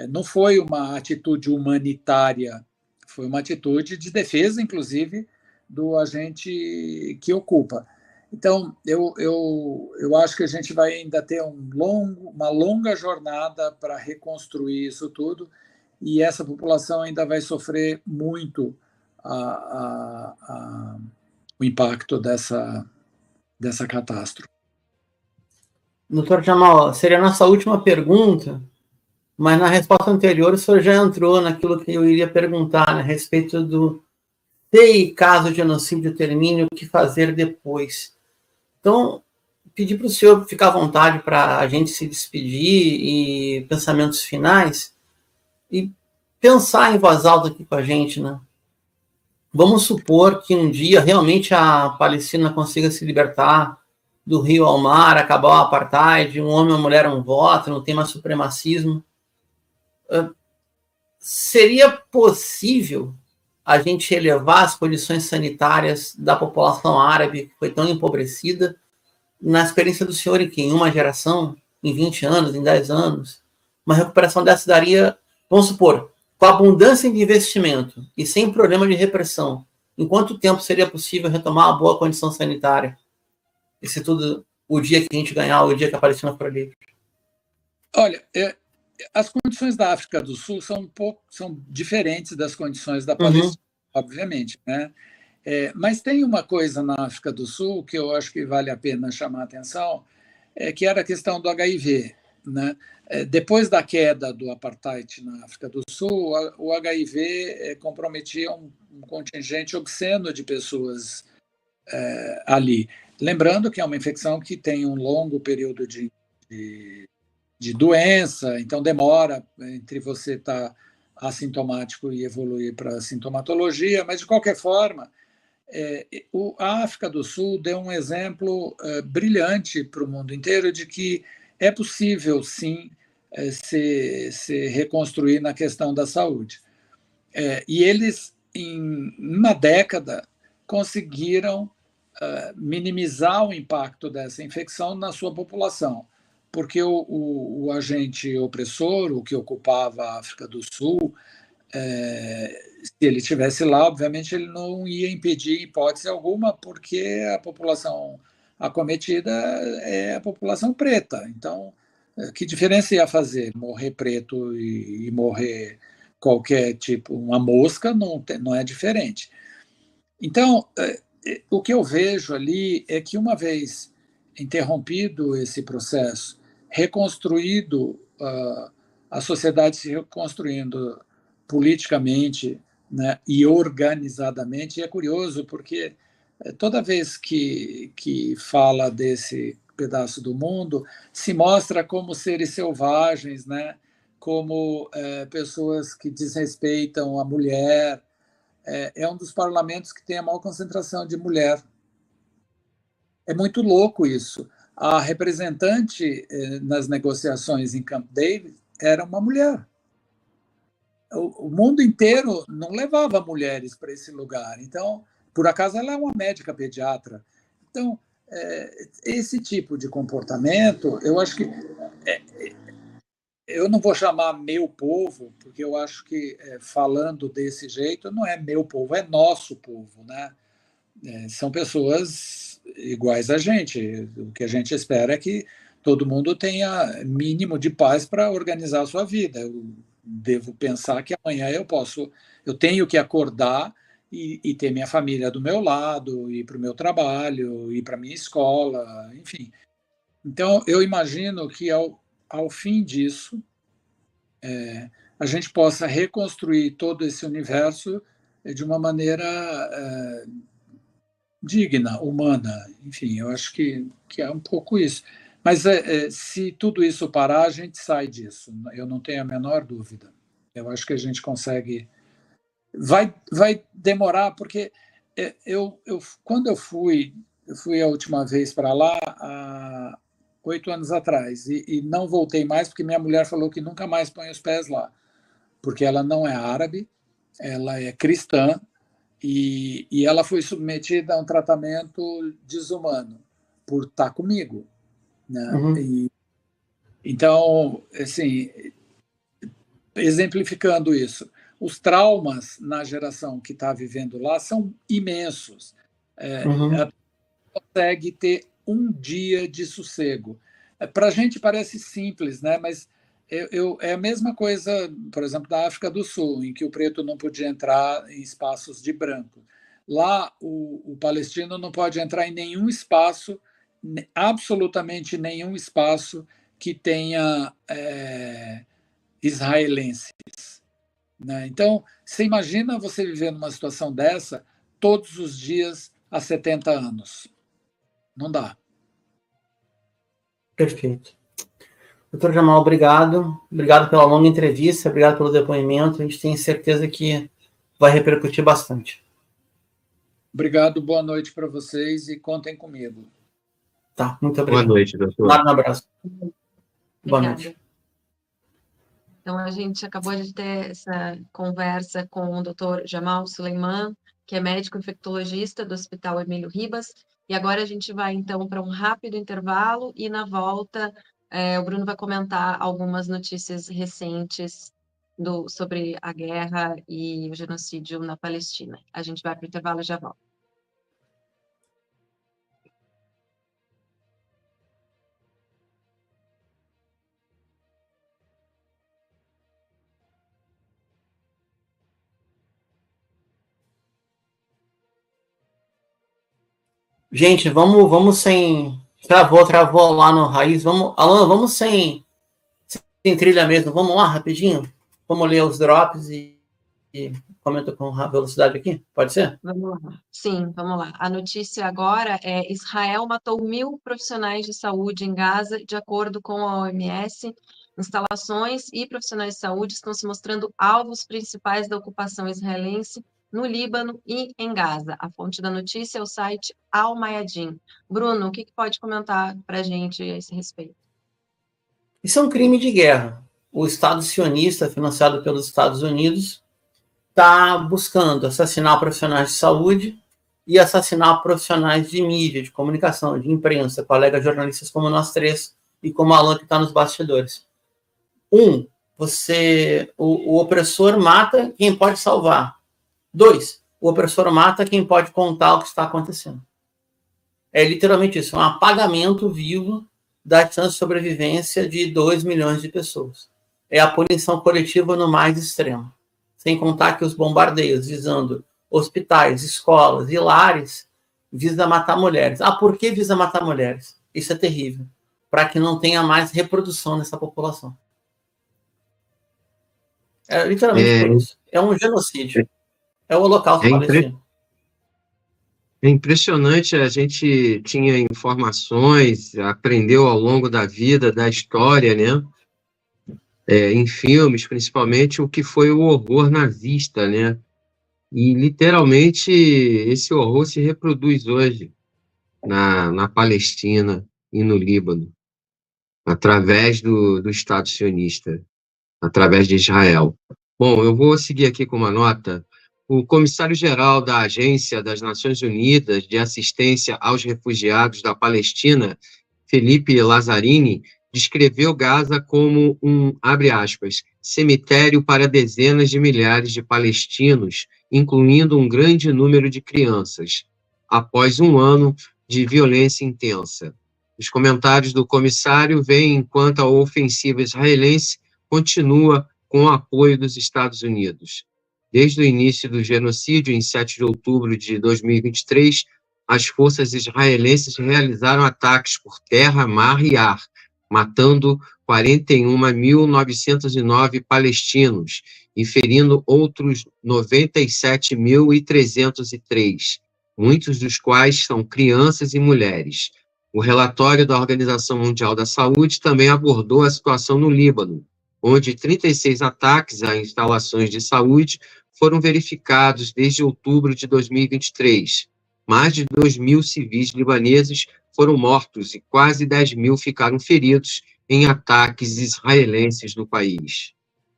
Não foi uma atitude humanitária, foi uma atitude de defesa, inclusive, do agente que ocupa. Então, eu acho que a gente vai ainda ter uma longa jornada para reconstruir isso tudo, e essa população ainda vai sofrer muito o impacto dessa catástrofe. Doutor Jamal, seria a nossa última pergunta, mas na resposta anterior o senhor já entrou naquilo que eu iria perguntar, né, a respeito do se caso o genocídio termine, o que fazer depois. Então, pedir para o senhor ficar à vontade para a gente se despedir e pensamentos finais e pensar em voz alta aqui com a gente, né? Vamos supor que um dia realmente a Palestina consiga se libertar do rio ao mar, acabar o apartheid, um homem e uma mulher um voto, não tem mais supremacismo. seria possível a gente elevar as condições sanitárias da população árabe, que foi tão empobrecida, na experiência do senhor, em uma geração, em 20 anos, em 10 anos, uma recuperação dessa daria, vamos supor, com abundância de investimento e sem problema de repressão, em quanto tempo seria possível retomar uma boa condição sanitária? E se tudo, o dia que a gente ganhar, o dia que a Palestina for livre? Olha, as condições da África do Sul são diferentes das condições da Palestina, obviamente, né? Mas tem uma coisa na África do Sul que eu acho que vale a pena chamar a atenção, que era a questão do HIV, né? Depois da queda do apartheid na África do Sul, o HIV comprometia um contingente obsceno de pessoas ali. Lembrando que é uma infecção que tem um longo período de doença, então demora entre você estar assintomático e evoluir para a sintomatologia, mas, de qualquer forma, a África do Sul deu um exemplo brilhante para o mundo inteiro de que é possível, sim, se reconstruir na questão da saúde. E eles, em uma década, conseguiram minimizar o impacto dessa infecção na sua população, porque o agente opressor, o que ocupava a África do Sul, se ele estivesse lá, obviamente ele não ia impedir hipótese alguma, porque a população acometida é a população preta. Então, que diferença ia fazer? Morrer preto e morrer qualquer tipo, uma mosca, não é diferente. Então, o que eu vejo ali é que, uma vez interrompido esse processo, reconstruído, a sociedade se reconstruindo politicamente, né, e organizadamente, e é curioso porque toda vez que fala desse pedaço do mundo, se mostra como seres selvagens, né, como pessoas que desrespeitam a mulher. É um dos parlamentos que tem a maior concentração de mulher. É muito louco isso. A representante nas negociações em Camp David era uma mulher. O mundo inteiro não levava mulheres para esse lugar. Então, por acaso, ela é uma médica pediatra. Então, esse tipo de comportamento, eu acho que... eu não vou chamar meu povo, porque eu acho que, falando desse jeito, não é meu povo, é nosso povo, né? São pessoas iguais a gente. O que a gente espera é que todo mundo tenha mínimo de paz para organizar a sua vida. Eu devo pensar que amanhã eu tenho que acordar e ter minha família do meu lado, ir para o meu trabalho, ir para a minha escola, enfim. Então, eu imagino que ao fim disso, a gente possa reconstruir todo esse universo de uma maneira digna, humana. Enfim, eu acho que é um pouco isso. Mas se tudo isso parar, a gente sai disso. Eu não tenho a menor dúvida. Eu acho que a gente consegue... Vai demorar, porque quando eu fui a última vez para lá há 8 anos atrás, e não voltei mais, porque minha mulher falou que nunca mais põe os pés lá, porque ela não é árabe, ela é cristã, e ela foi submetida a um tratamento desumano por estar comigo, né? Então, assim, exemplificando isso, os traumas na geração que está vivendo lá são imensos. Ela consegue ter um dia de sossego. Para a gente parece simples, né? Mas é a mesma coisa, por exemplo, da África do Sul, em que o preto não podia entrar em espaços de branco. Lá, o palestino não pode entrar em nenhum espaço, absolutamente nenhum espaço que tenha israelenses, né? Então, você imagina você viver numa situação dessa todos os dias há 70 anos. Não dá. Perfeito. Doutor Jamal, obrigado. Obrigado pela longa entrevista, obrigado pelo depoimento. A gente tem certeza que vai repercutir bastante. Obrigado, boa noite para vocês e contem comigo. Tá, muito obrigado. Boa noite, doutor. Um abraço. Boa Obrigada. noite. Então, a gente acabou de ter essa conversa com o Dr. Jamal Suleiman, que é médico infectologista do Hospital Emílio Ribas, e agora a gente vai, então, para um rápido intervalo, e na volta o Bruno vai comentar algumas notícias recentes sobre a guerra e o genocídio na Palestina. A gente vai para o intervalo e já volta. Gente, vamos sem... Travou lá no Raiz. Alan, vamos sem trilha mesmo. Vamos lá, rapidinho. Vamos ler os drops e comenta com velocidade aqui. Pode ser? Vamos lá. Sim, vamos lá. A notícia agora é: Israel matou 1.000 profissionais de saúde em Gaza, de acordo com a OMS. Instalações e profissionais de saúde estão se mostrando alvos principais da ocupação israelense no Líbano e em Gaza. A fonte da notícia é o site Al Mayadin. Bruno, o que pode comentar para a gente a esse respeito? Isso é um crime de guerra. O Estado sionista, financiado pelos Estados Unidos, está buscando assassinar profissionais de saúde e assassinar profissionais de mídia, de comunicação, de imprensa, colegas jornalistas como nós três e como a Alan, que está nos bastidores. O opressor mata quem pode salvar. 2, o opressor mata quem pode contar o que está acontecendo. É literalmente isso, é um apagamento vivo da chance de sobrevivência de 2 milhões de pessoas. É a punição coletiva no mais extremo. Sem contar que os bombardeios visando hospitais, escolas e lares visa matar mulheres. Por que visa matar mulheres? Isso é terrível. Para que não tenha mais reprodução nessa população. É literalmente por isso. É um genocídio. É o Holocausto palestino. É impressionante, a gente tinha informações, aprendeu ao longo da vida, da história, né? Em filmes, principalmente, o que foi o horror nazista, né? E, literalmente, esse horror se reproduz hoje na Palestina e no Líbano, através do Estado sionista, através de Israel. Bom, eu vou seguir aqui com uma nota. O comissário-geral da Agência das Nações Unidas de Assistência aos Refugiados da Palestina, Felipe Lazzarini, descreveu Gaza como abre aspas, cemitério para dezenas de milhares de palestinos, incluindo um grande número de crianças, após um ano de violência intensa. Os comentários do comissário vêm enquanto a ofensiva israelense continua com o apoio dos Estados Unidos. Desde o início do genocídio, em 7 de outubro de 2023, as forças israelenses realizaram ataques por terra, mar e ar, matando 41.909 palestinos e ferindo outros 97.303, muitos dos quais são crianças e mulheres. O relatório da Organização Mundial da Saúde também abordou a situação no Líbano, onde 36 ataques a instalações de saúde foram verificados desde outubro de 2023. Mais de 2.000 civis libaneses foram mortos e quase 10.000 ficaram feridos em ataques israelenses no país.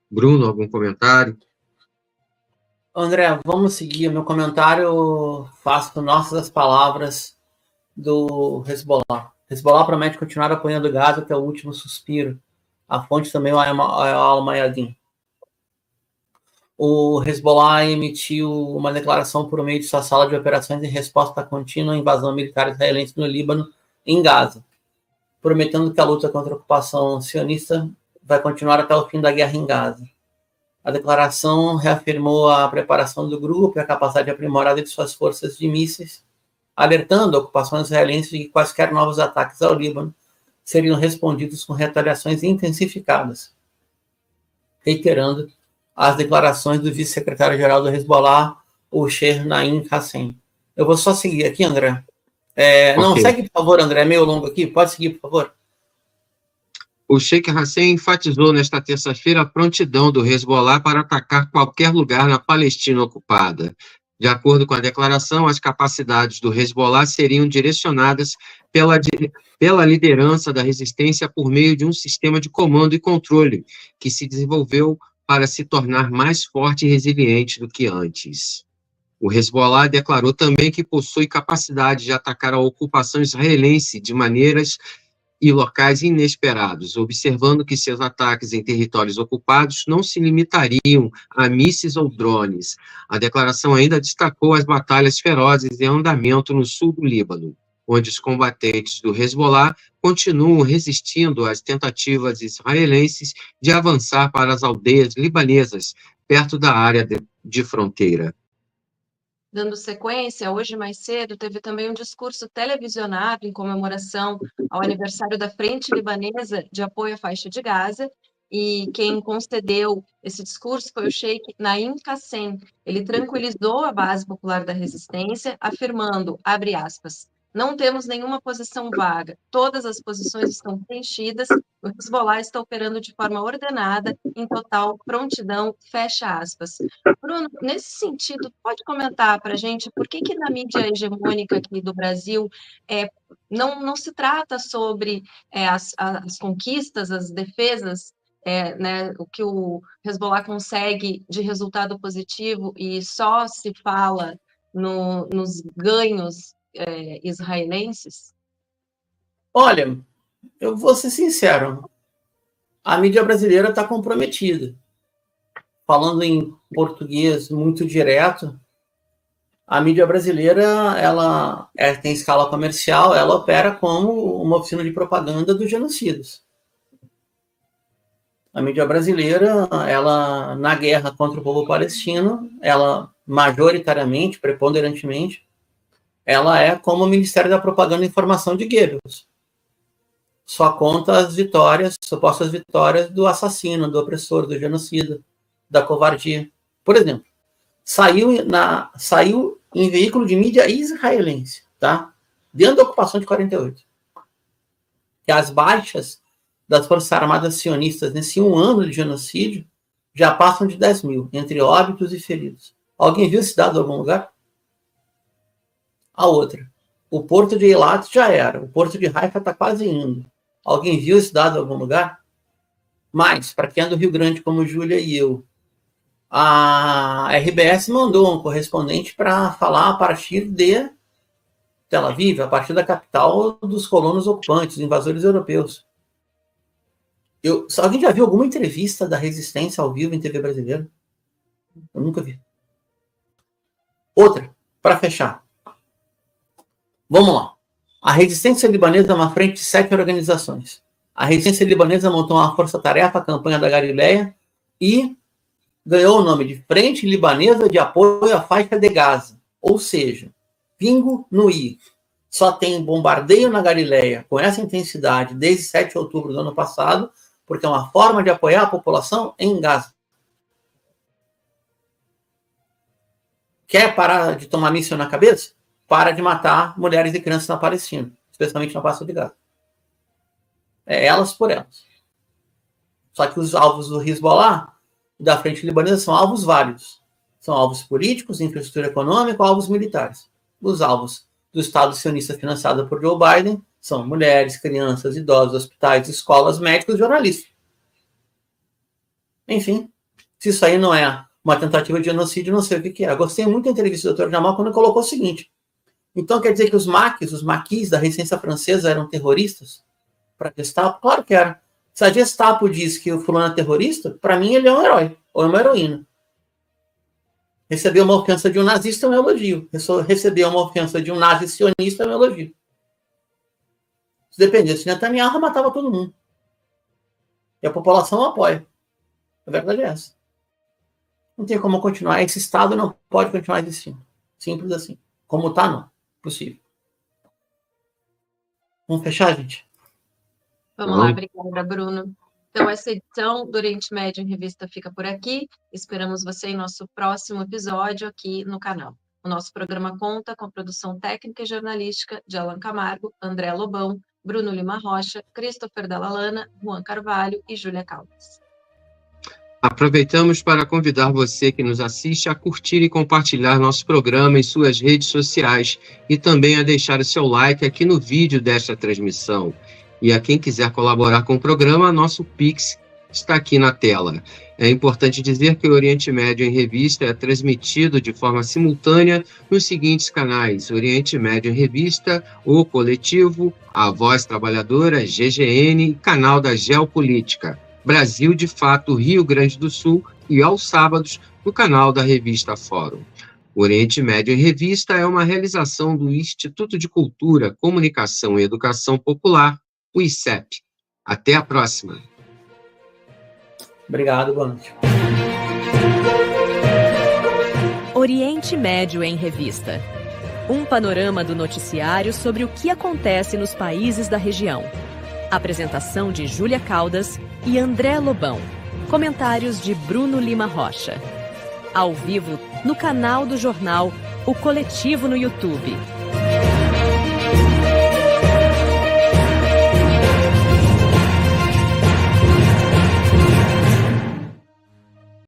Bruno, algum comentário? André, vamos seguir. Meu comentário faço nossas as palavras do Hezbollah. Hezbollah promete continuar apoiando Gaza até o último suspiro. A fonte também é Al Mayadin. O Hezbollah emitiu uma declaração por meio de sua sala de operações em resposta à contínua invasão militar israelense no Líbano, em Gaza, prometendo que a luta contra a ocupação sionista vai continuar até o fim da guerra em Gaza. A declaração reafirmou a preparação do grupo e a capacidade aprimorada de suas forças de mísseis, alertando a ocupação israelense de que quaisquer novos ataques ao Líbano seriam respondidos com retaliações intensificadas, reiterando as declarações do vice-secretário-geral do Hezbollah, o Sheikh Naim Qassem. Eu vou só seguir aqui, André. Não, segue, por favor, André, é meio longo aqui. Pode seguir, por favor. O Sheikh Qassem enfatizou nesta terça-feira a prontidão do Hezbollah para atacar qualquer lugar na Palestina ocupada. De acordo com a declaração, as capacidades do Hezbollah seriam direcionadas pela liderança da resistência por meio de um sistema de comando e controle que se desenvolveu para se tornar mais forte e resiliente do que antes. O Hezbollah declarou também que possui capacidade de atacar a ocupação israelense de maneiras e locais inesperados, observando que seus ataques em territórios ocupados não se limitariam a mísseis ou drones. A declaração ainda destacou as batalhas ferozes em andamento no sul do Líbano, onde os combatentes do Hezbollah continuam resistindo às tentativas israelenses de avançar para as aldeias libanesas, perto da área de fronteira. Dando sequência, hoje mais cedo teve também um discurso televisionado em comemoração ao aniversário da Frente Libanesa de Apoio à Faixa de Gaza, e quem concedeu esse discurso foi o Sheikh Naim Qassem. Ele tranquilizou a base popular da resistência, afirmando, abre aspas, não temos nenhuma posição vaga, todas as posições estão preenchidas, o Hezbollah está operando de forma ordenada, em total prontidão, fecha aspas. Bruno, nesse sentido, pode comentar para a gente por que na mídia hegemônica aqui do Brasil não se trata sobre as conquistas, as defesas, né, o que o Hezbollah consegue de resultado positivo e só se fala nos ganhos israelenses? Olha, eu vou ser sincero, a mídia brasileira está comprometida. Falando em português muito direto, a mídia brasileira ela tem escala comercial, ela opera como uma oficina de propaganda dos genocidas. A mídia brasileira, ela na guerra contra o povo palestino, ela majoritariamente, preponderantemente, ela é como o Ministério da Propaganda e Informação de Goebbels. Só conta as vitórias, supostas vitórias do assassino, do opressor, do genocida, da covardia. Por exemplo, saiu em veículo de mídia israelense, tá? Dentro da ocupação de 48. Que as baixas das Forças Armadas sionistas nesse 1 ano de genocídio já passam de 10 mil, entre óbitos e feridos. Alguém viu esse dado em algum lugar? A outra, o porto de Eilat já era, o porto de Haifa está quase indo. Alguém viu esse dado em algum lugar? Mas, para quem é do Rio Grande, como Júlia e eu, a RBS mandou um correspondente para falar a partir de Tel Aviv, a partir da capital dos colonos ocupantes, invasores europeus. Alguém já viu alguma entrevista da resistência ao vivo em TV brasileira? Eu nunca vi. Outra, para fechar. Vamos lá. A resistência libanesa é uma frente de 7 organizações. A resistência libanesa montou uma força-tarefa, a campanha da Galileia, e ganhou o nome de Frente Libanesa de Apoio à Faixa de Gaza. Ou seja, pingo no i. Só tem bombardeio na Galileia com essa intensidade desde 7 de outubro do ano passado, porque é uma forma de apoiar a população em Gaza. Quer parar de tomar míssil na cabeça? Para de matar mulheres e crianças na Palestina, especialmente na faixa de Gaza. É elas por elas. Só que os alvos do Hezbollah e da Frente Libanesa são alvos válidos. São alvos políticos, infraestrutura econômica, alvos militares. Os alvos do Estado sionista financiado por Joe Biden são mulheres, crianças, idosos, hospitais, escolas, médicos e jornalistas. Enfim, se isso aí não é uma tentativa de genocídio, não sei o que é. Eu gostei muito da entrevista do Dr. Jamal quando ele colocou o seguinte. Então quer dizer que os maquis da resistência francesa eram terroristas? Para a Gestapo? Claro que era. Se a Gestapo diz que o fulano é terrorista, para mim ele é um herói, ou é uma heroína. Receber uma ofensa de um nazista é um elogio. Receber uma ofensa de um nazi sionista é um elogio. Se dependesse de Netanyahu, matava todo mundo. E a população apoia. A verdade é essa. Não tem como continuar. Esse Estado não pode continuar existindo. Simples assim. Como está, não. Possível. Vamos fechar, gente? Vamos lá, obrigada, Bruno. Então, essa edição do Oriente Médio em Revista fica por aqui. Esperamos você em nosso próximo episódio aqui no canal. O nosso programa conta com a produção técnica e jornalística de Alan Camargo, André Lobão, Bruno Lima Rocha, Christopher Dallalana, Juan Carvalho e Júlia Caldas. Aproveitamos para convidar você que nos assiste a curtir e compartilhar nosso programa em suas redes sociais e também a deixar o seu like aqui no vídeo desta transmissão. E a quem quiser colaborar com o programa, nosso Pix está aqui na tela. É importante dizer que o Oriente Médio em Revista é transmitido de forma simultânea nos seguintes canais: Oriente Médio em Revista, O Coletivo, A Voz Trabalhadora, GGN, Canal da Geopolítica, Brasil de Fato, Rio Grande do Sul, e aos sábados no canal da revista Fórum. O Oriente Médio em Revista é uma realização do Instituto de Cultura, Comunicação e Educação Popular, o ICEP. Até a próxima. Obrigado, boa noite. Oriente Médio em Revista. Um panorama do noticiário sobre o que acontece nos países da região. Apresentação de Júlia Caldas e André Lobão. Comentários de Bruno Lima Rocha. Ao vivo no canal do jornal O Coletivo no YouTube.